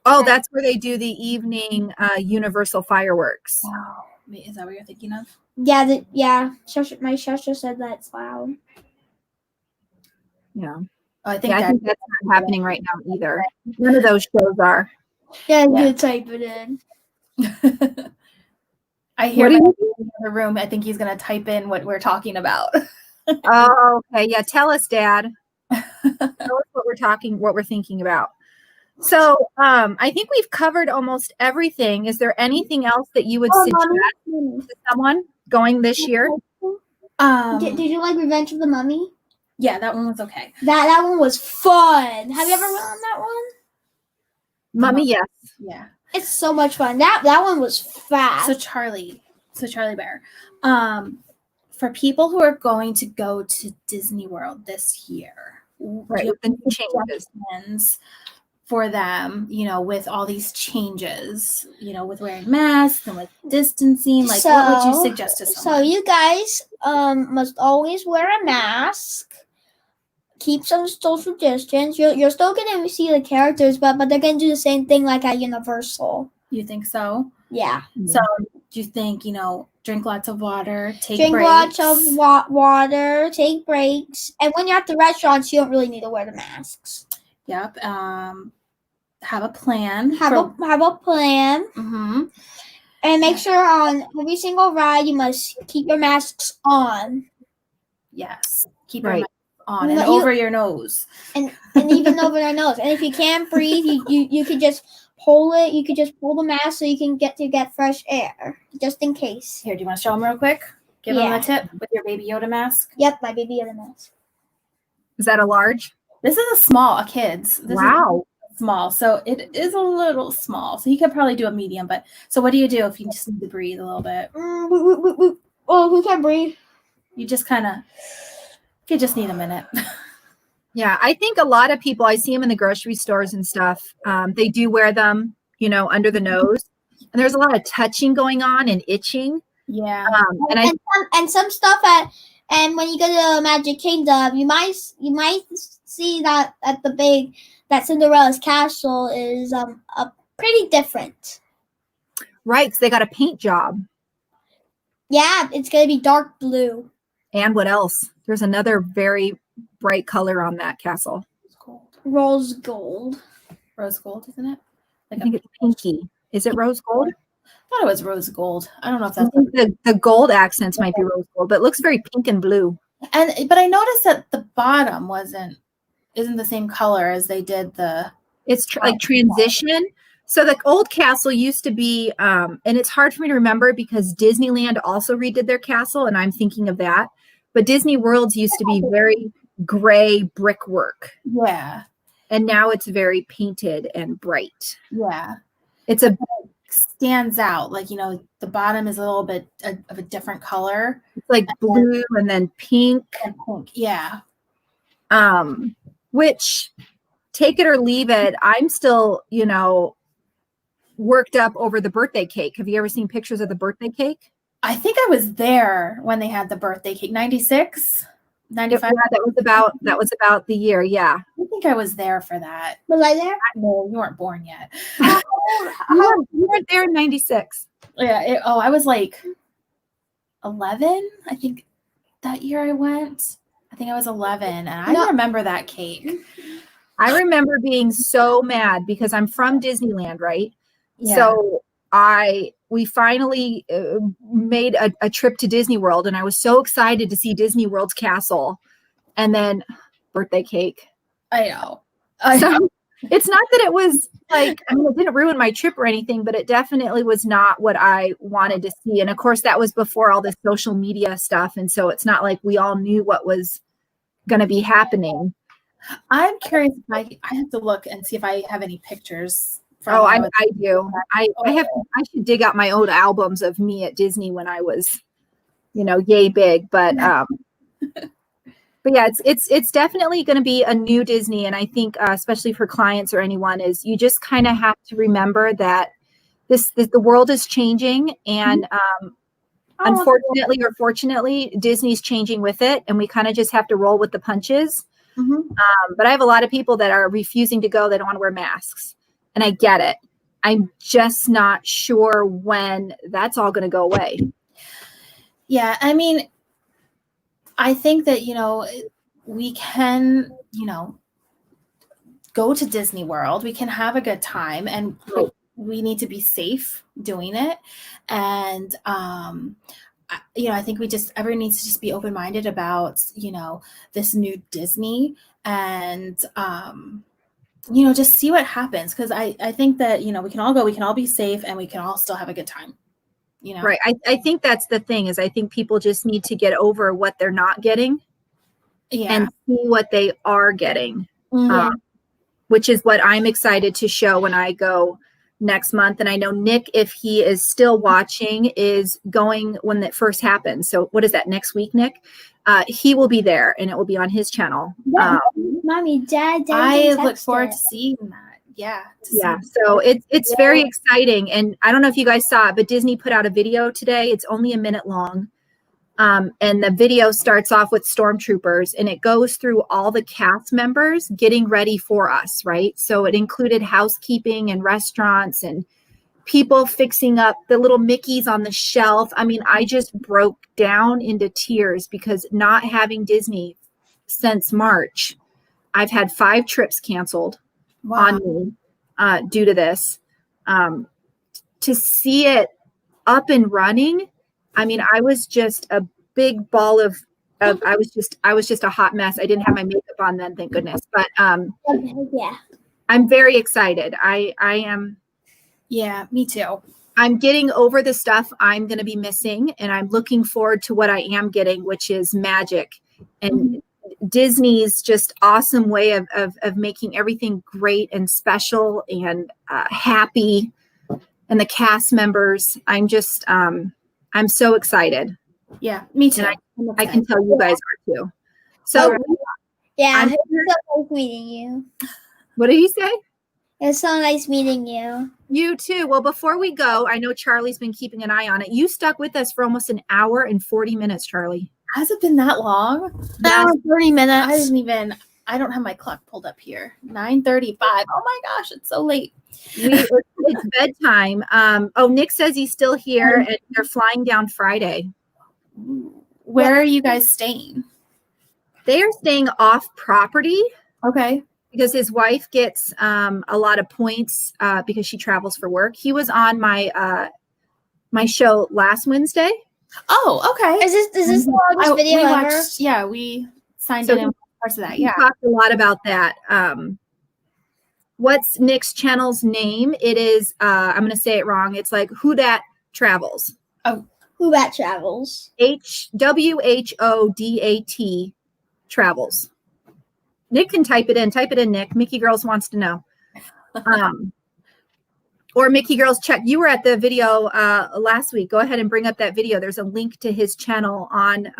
Oh, that's where they do the evening Universal fireworks. Wow. Is that what you're thinking of? Yeah, my sister said that's loud. Yeah. Oh, I think that's not happening right now either. None of those shows are. Yeah, you type it in. I hear him in the room. I think he's going to type in what we're talking about. Oh, okay. Yeah, tell us, Dad. Tell us what we're we're thinking about. So I think we've covered almost everything. Is there anything else that you would suggest to someone going this year? Did you like Revenge of the Mummy? Yeah, that one was okay. That one was fun. Have you ever run on that one? Mummy, yes. Yeah. It's so much fun. That one was fast. So Charlie Bear, for people who are going to go to Disney World this year, Right, with the new changes for them, with all these changes, with wearing masks and with distancing, like what would you suggest to someone? So you guys must always wear a mask. Keep some social distance. You're still gonna see the characters, but they're gonna do the same thing like at Universal. You think so? Yeah. So do you think, drink lots of water, drink breaks? Lots of water, take breaks, and when you're at the restaurants, you don't really need to wear the masks. Yep. Have a plan. Have a plan. Mm-hmm. And make sure on every single ride you must keep your masks on. Yes. Keep your mask on and over your nose. And even over your nose. And if you can't breathe, you could just pull it. You could just pull the mask so you can get fresh air, just in case. Here, do you want to show them real quick? Give them a tip with your Baby Yoda mask. Yep, my Baby Yoda mask. Is that a large? This is a kid's. Wow. Small, so it is a little small. So you could probably do a medium. But so what do you do if you just need to breathe a little bit? Oh, who can't breathe? You just you just need a minute. Yeah, I think a lot of people, I see them in the grocery stores and stuff. They do wear them, under the nose, and there's a lot of touching going on and itching. Yeah, and some stuff and when you go to the Magic Kingdom, you might see that that Cinderella's castle is pretty different. Right, because they got a paint job. Yeah, it's gonna be dark blue. And what else? There's another very bright color on that castle. Rose gold. Rose gold, isn't it? I think it's pinky. Is it rose gold? I thought it was rose gold. I don't know if that's the gold accents might be rose gold, but it looks very pink and blue. But I noticed that the bottom isn't the same color as they did the. It's like transition. So the old castle used to be, and it's hard for me to remember because Disneyland also redid their castle, and I'm thinking of that. But Disney World's used to be very gray brickwork. Yeah. And now it's very painted and bright. Yeah. It stands out. Like, the bottom is a little bit of a different color. It's like blue and then pink. And pink. Yeah. Which, take it or leave it, I'm still, worked up over the birthday cake. Have you ever seen pictures of the birthday cake? I think I was there when they had the birthday cake. 96, 95. Yeah, that was about the year. Yeah. I think I was there for that. Was I there? No, you weren't born yet. You weren't there in 96. Yeah. I was like 11. I think that year I went. I think I was 11, and I remember that cake. I remember being so mad because I'm from Disneyland, right? Yeah. So we finally made a trip to Disney World, and I was so excited to see Disney World's castle, and then birthday cake. I know. So it's not that it was like, it didn't ruin my trip or anything, but it definitely was not what I wanted to see. And of course, that was before all this social media stuff, and so it's not like we all knew what was going to be happening. I'm curious if I have to look and see if I have any pictures. I do. I should dig out my old albums of me at Disney when I was, yay big. But yeah, it's definitely going to be a new Disney, and I think especially for clients or anyone, is you just kind of have to remember that the world is changing, and unfortunately or fortunately, Disney's changing with it, and we kind of just have to roll with the punches. Mm-hmm. But I have a lot of people that are refusing to go. They don't want to wear masks. And I get it. I'm just not sure when that's all going to go away. Yeah. I think that, we can, go to Disney World. We can have a good time, and we need to be safe doing it. And I think everyone needs to just be open-minded about, this new Disney, and, just see what happens. Cause I think that, we can all go, we can all be safe, and we can all still have a good time, Right. I think that's the thing, is I think people just need to get over what they're not getting and see what they are getting, which is what I'm excited to show when I go next month. And I know Nick, if he is still watching, is going when that first happens. So what is that, next week, Nick? He will be there, and it will be on his channel. Mommy, Dad, I look forward to seeing that. Yeah. So it's very exciting. And I don't know if you guys saw it, but Disney put out a video today. It's only a minute long. And the video starts off with stormtroopers, and it goes through all the cast members getting ready for us, right? So it included housekeeping and restaurants and people fixing up the little Mickeys on the shelf. I mean, I just broke down into tears, because not having Disney since March, I've had 5 trips canceled on me due to this. To see it up and running, I mean, I was just a big ball of I was just a hot mess. I didn't have my makeup on then, thank goodness. But I'm very excited. I am. Yeah, me too. I'm getting over the stuff I'm going to be missing, and I'm looking forward to what I am getting, which is magic and Disney's just awesome way of making everything great and special and happy. And the cast members, I'm so excited. Yeah, me too. And I can tell you guys are too. So yeah, it's so nice meeting you. What did he say? It's so nice meeting you. You too. Well, before we go, I know Charlie's been keeping an eye on it. You stuck with us for almost an hour and 40 minutes, Charlie. Has it been that long? An hour and 30 minutes. I don't have my clock pulled up here. 9:35. Oh my gosh, it's so late. It's bedtime. Nick says he's still here, and they're flying down Friday. Where are you guys staying? They are staying off property. Okay. Because his wife gets a lot of points because she travels for work. He was on my my show last Wednesday. Oh, okay. Is this the longest video ever? We signed in parts of that. Yeah. We talked a lot about that. What's Nick's channel's name? It is, I'm going to say it wrong. It's like Who Dat Travels. Oh, Who Dat Travels. WHODAT Travels. Nick can type it in. Type it in, Nick. Mickey Girls wants to know. Or Mickey Girls, check. You were at the video last week. Go ahead and bring up that video. There's a link to his channel on,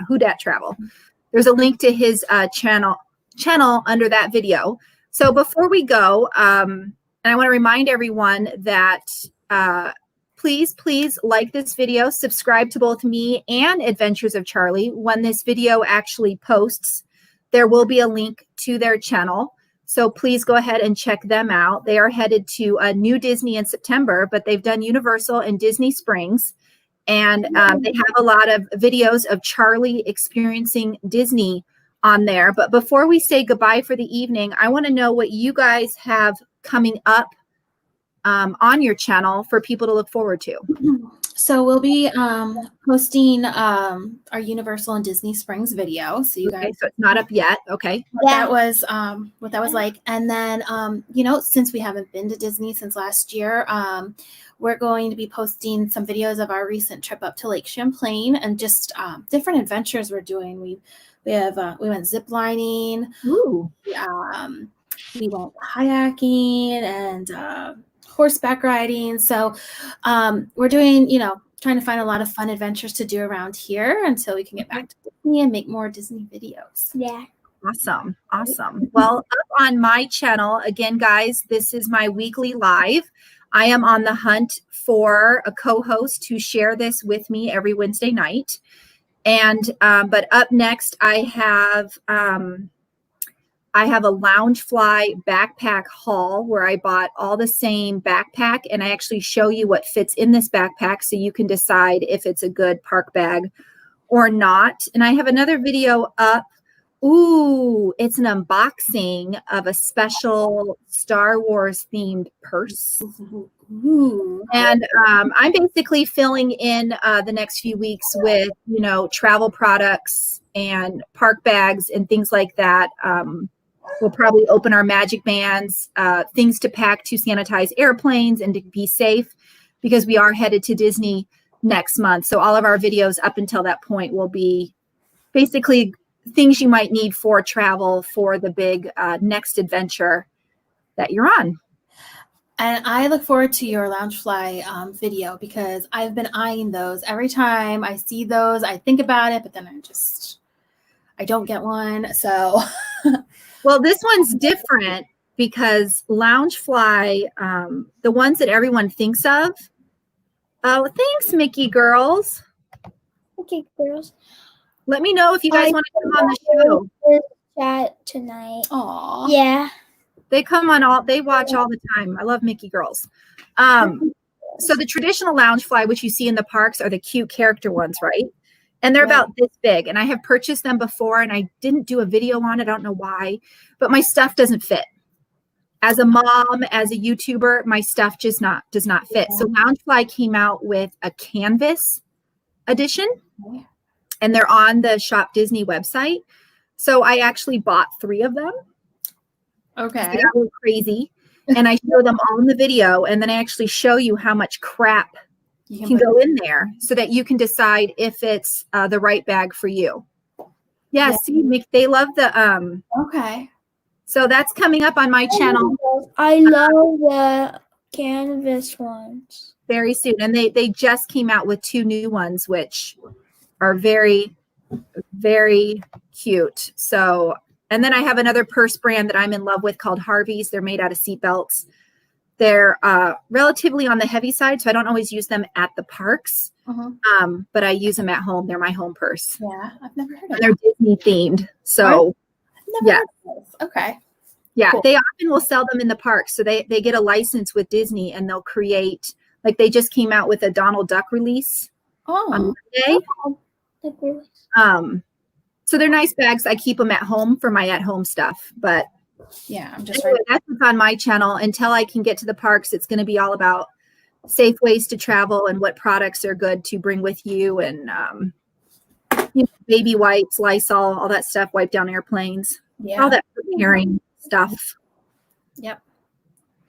Who Dat Travel. There's a link to his channel under that video. So before we go, and I want to remind everyone that please like this video, subscribe to both me and Adventures of Charlie. When this video actually posts, there will be a link to their channel. So please go ahead and check them out. They are headed to New Disney in September, but they've done Universal and Disney Springs. And they have a lot of videos of Charlie experiencing Disney on there. But before we say goodbye for the evening, I want to know what you guys have coming up on your channel for people to look forward to. So we'll be posting our Universal and Disney Springs video. So you guys, so it's not up yet. Okay. What that was like. And then, since we haven't been to Disney since last year, we're going to be posting some videos of our recent trip up to Lake Champlain and just different adventures we're doing. We went zip lining. Ooh. We went kayaking and horseback riding. So we're doing, trying to find a lot of fun adventures to do around here until we can get back to Disney and make more Disney videos. Yeah. Awesome. Well, up on my channel, again, guys, this is my weekly live. I am on the hunt for a co-host to share this with me every Wednesday night. And but up next, I have a Loungefly backpack haul where I bought all the same backpack, and I actually show you what fits in this backpack so you can decide if it's a good park bag or not. And I have another video up Ooh, it's an unboxing of a special Star Wars themed purse. Ooh. And I'm basically filling in the next few weeks with, travel products and park bags and things like that. We'll probably open our magic bands, things to pack to sanitize airplanes and to be safe, because we are headed to Disney next month. So all of our videos up until that point will be basically things you might need for travel for the big next adventure that you're on. And I look forward to your Loungefly video, because I've been eyeing those. Every time I see those, I think about it, but then I don't get one. So, well, this one's different because Loungefly, the ones that everyone thinks of. Oh, thanks, Mickey girls. Okay, girls. Let me know if you guys want to come on the show. Chat tonight. Aw. Yeah. They watch all the time. I love Mickey girls. So the traditional Loungefly, which you see in the parks, are the cute character ones, right? And they're about this big. And I have purchased them before, and I didn't do a video on it. I don't know why, but my stuff doesn't fit. As a mom, as a YouTuber, my stuff just does not fit. So Loungefly came out with a canvas edition. And they're on the Shop Disney website. So I actually bought 3 of them. Okay. They got a little crazy. And I show them all in the video. And then I actually show you how much crap can go in there so that you can decide if it's the right bag for you. Yeah, see, they love the... Okay. So that's coming up on my channel. I love the canvas ones. Very soon. And they just came out with 2 new ones, which are very, very cute. So, and then I have another purse brand that I'm in love with called Harvey's. They're made out of seatbelts. They're relatively on the heavy side, so I don't always use them at the parks. But I use them at home. They're my home purse. Yeah, I've never heard of them. They're Disney themed. So, yeah. Okay. Yeah, cool. They often will sell them in the parks. So they get a license with Disney, and they'll create, like they just came out with a Donald Duck release on Monday. So they're nice bags. I keep them at home for my at-home stuff. But yeah, I'm just anyway, that's what's on my channel. Until I can get to the parks, it's going to be all about safe ways to travel and what products are good to bring with you, and baby wipes, Lysol, all that stuff, wipe down airplanes, all that preparing stuff. Yep.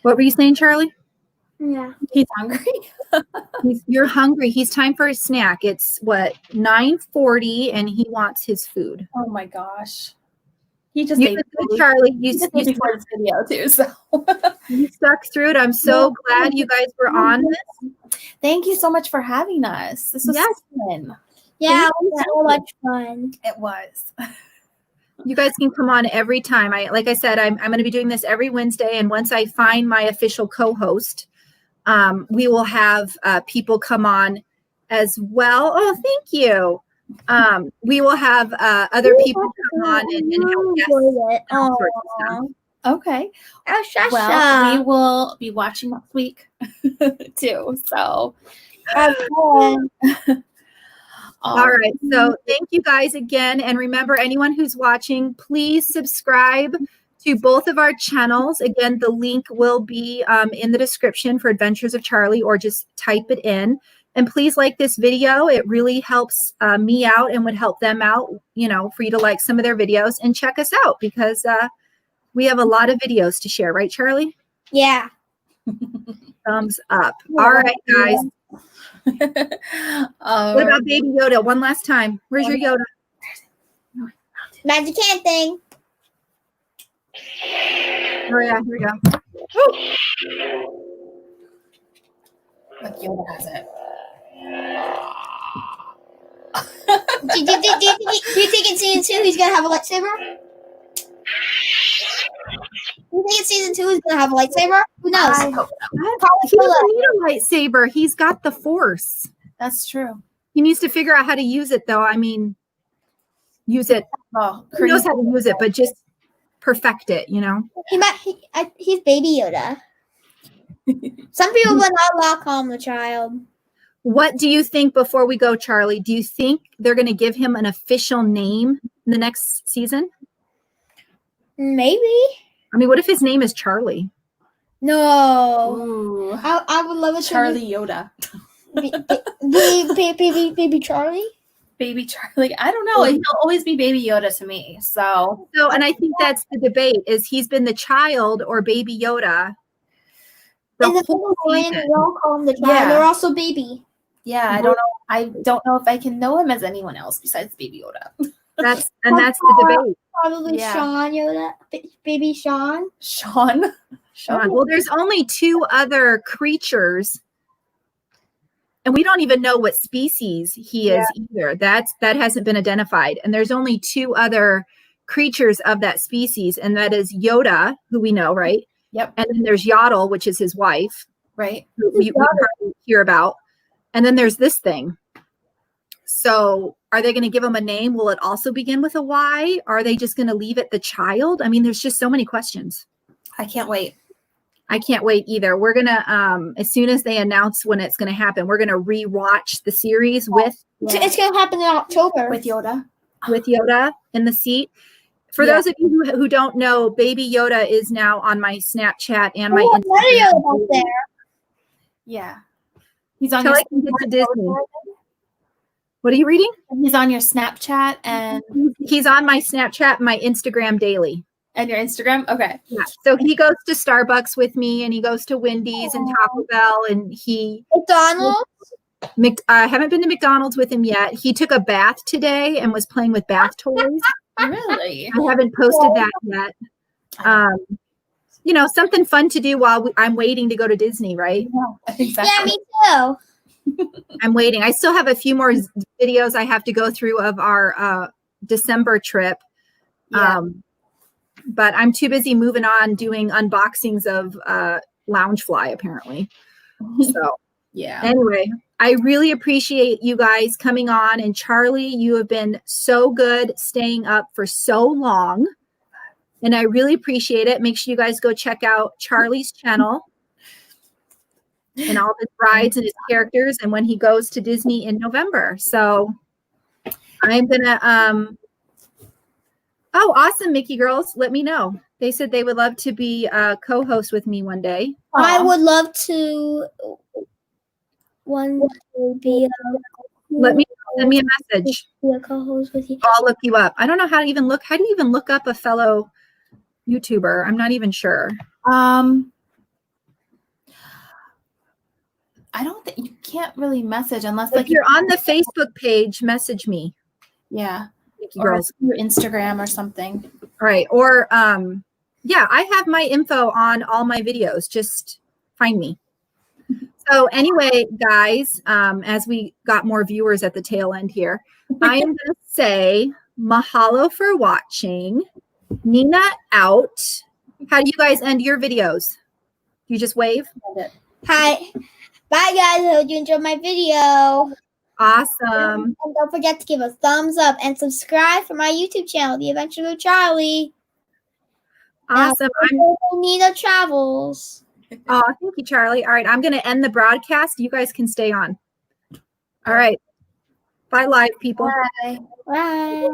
What were you saying, Charlie? Yeah. He's hungry. You're hungry. He's time for a snack. It's what, 9:40, and he wants his food. Oh my gosh. He just ate food, Charlie. You before this video too, so you stuck through it. I'm so glad you guys were on this. Thank you so much for having us. This was fun. Yeah, it was so much fun. It was. You guys can come on every time. Like I said, I'm going to be doing this every Wednesday, and once I find my official co-host, we will have people come on as well. Oh, thank you. We will have other people come on and help guests. Okay. Well, we will be watching next week too. So, all right. So thank you guys again. And remember, anyone who's watching, please subscribe to both of our channels. Again, the link will be in the description for Adventures of Charlie, or just type it in. And please like this video. It really helps me out and would help them out, for you to like some of their videos, and check us out, because we have a lot of videos to share. Right, Charlie? Yeah. Thumbs up. All right, guys. What about Baby Yoda? One last time. Where's your Yoda? Magic hand thing. Oh, yeah, here we go. Like Yoda has it. Do you think in season 2 he's gonna have a lightsaber? Do you think in season 2 he's gonna have a lightsaber? Who knows? I hope He doesn't need a lightsaber. He's got the Force. that's true. He needs to figure out how to use it, though. I mean, use it. Oh, He knows how to use it, but just perfect it, He's Baby Yoda. Some people would not allow call him a child. What do you think, before we go, Charlie? Do you think they're going to give him an official name in the next season? Maybe. I mean, what if his name is Charlie? No. Ooh. I would love it. Charlie Yoda. Baby Charlie. Baby Charlie. I don't know. He'll always be Baby Yoda to me. So, and I think that's the debate: is he's been the child or Baby Yoda? And the people we all call him the child. Yeah. They're also baby. yeah, I don't know. I don't know if I can know him as anyone else besides Baby Yoda. That's the debate. Probably Yeah. Sean Yoda, baby Sean. Sean. Well, there's only 2 other creatures, and we don't even know what species he is either. That hasn't been identified. And there's only 2 other creatures of that species, and that is Yoda, who we know, right? Yep. And then there's Yaddle, which is his wife, Right. who we probably hear about. And then there's this thing. So are they going to give him a name? Will it also begin with a Y? Are they just going to leave it the child? I mean, there's just so many questions. I can't wait. I can't wait either. We're going to, as soon as they announce when it's going to happen, we're going to rewatch the series with It's going to happen in October. With Yoda. Yoda in the seat. For those of you who don't know, Baby Yoda is now on my Snapchat and my Instagram. Yoda out there. Yeah. He's on Till your I can get to Disney. What are you reading? He's on your Snapchat and He's on my Snapchat, my Instagram daily. your Instagram. Okay. Yeah. So he goes to Starbucks with me, and he goes to Wendy's and Taco Bell, and McDonald's. I haven't been to McDonald's with him yet. He took a bath today and was playing with bath toys. Really? I haven't posted that yet. Something fun to do while I'm waiting to go to Disney, right? Exactly. Yeah, me too. I'm waiting. I still have a few more videos I have to go through of our December trip. Yeah. But I'm too busy moving on doing unboxings of Loungefly, apparently. So Yeah. anyway, I really appreciate you guys coming on. And Charlie, you have been so good staying up for so long. And I really appreciate it. Make sure you guys go check out Charlie's channel and all his rides and his characters, and when he goes to Disney in November. So I'm gonna oh, awesome, Mickey girls, let me know. They said they would love to be a co-host with me one day. I would love to be Let me send me a message. a co-host with you. I'll look you up. I don't know how to even look. How do you even look up a fellow YouTuber? I'm not even sure. I don't think you can't really message unless If you're on the Facebook page, message me. Yeah. Mickey Or girls. your Instagram or something. All right. Or yeah, I have my info on all my videos. Just find me. So anyway, guys, as we got more viewers at the tail end here, I am going to say mahalo for watching. Nina out. How do you guys end your videos? You just wave? Hi. Bye, guys. I hope you enjoyed my video. Awesome. And don't forget to give a thumbs up and subscribe for my YouTube channel, The Adventure of Charlie. Awesome. Nina Travels. Oh, thank you, Charlie. All right, I'm going to end the broadcast. You guys can stay on. All right. Bye, live people. Bye. Bye.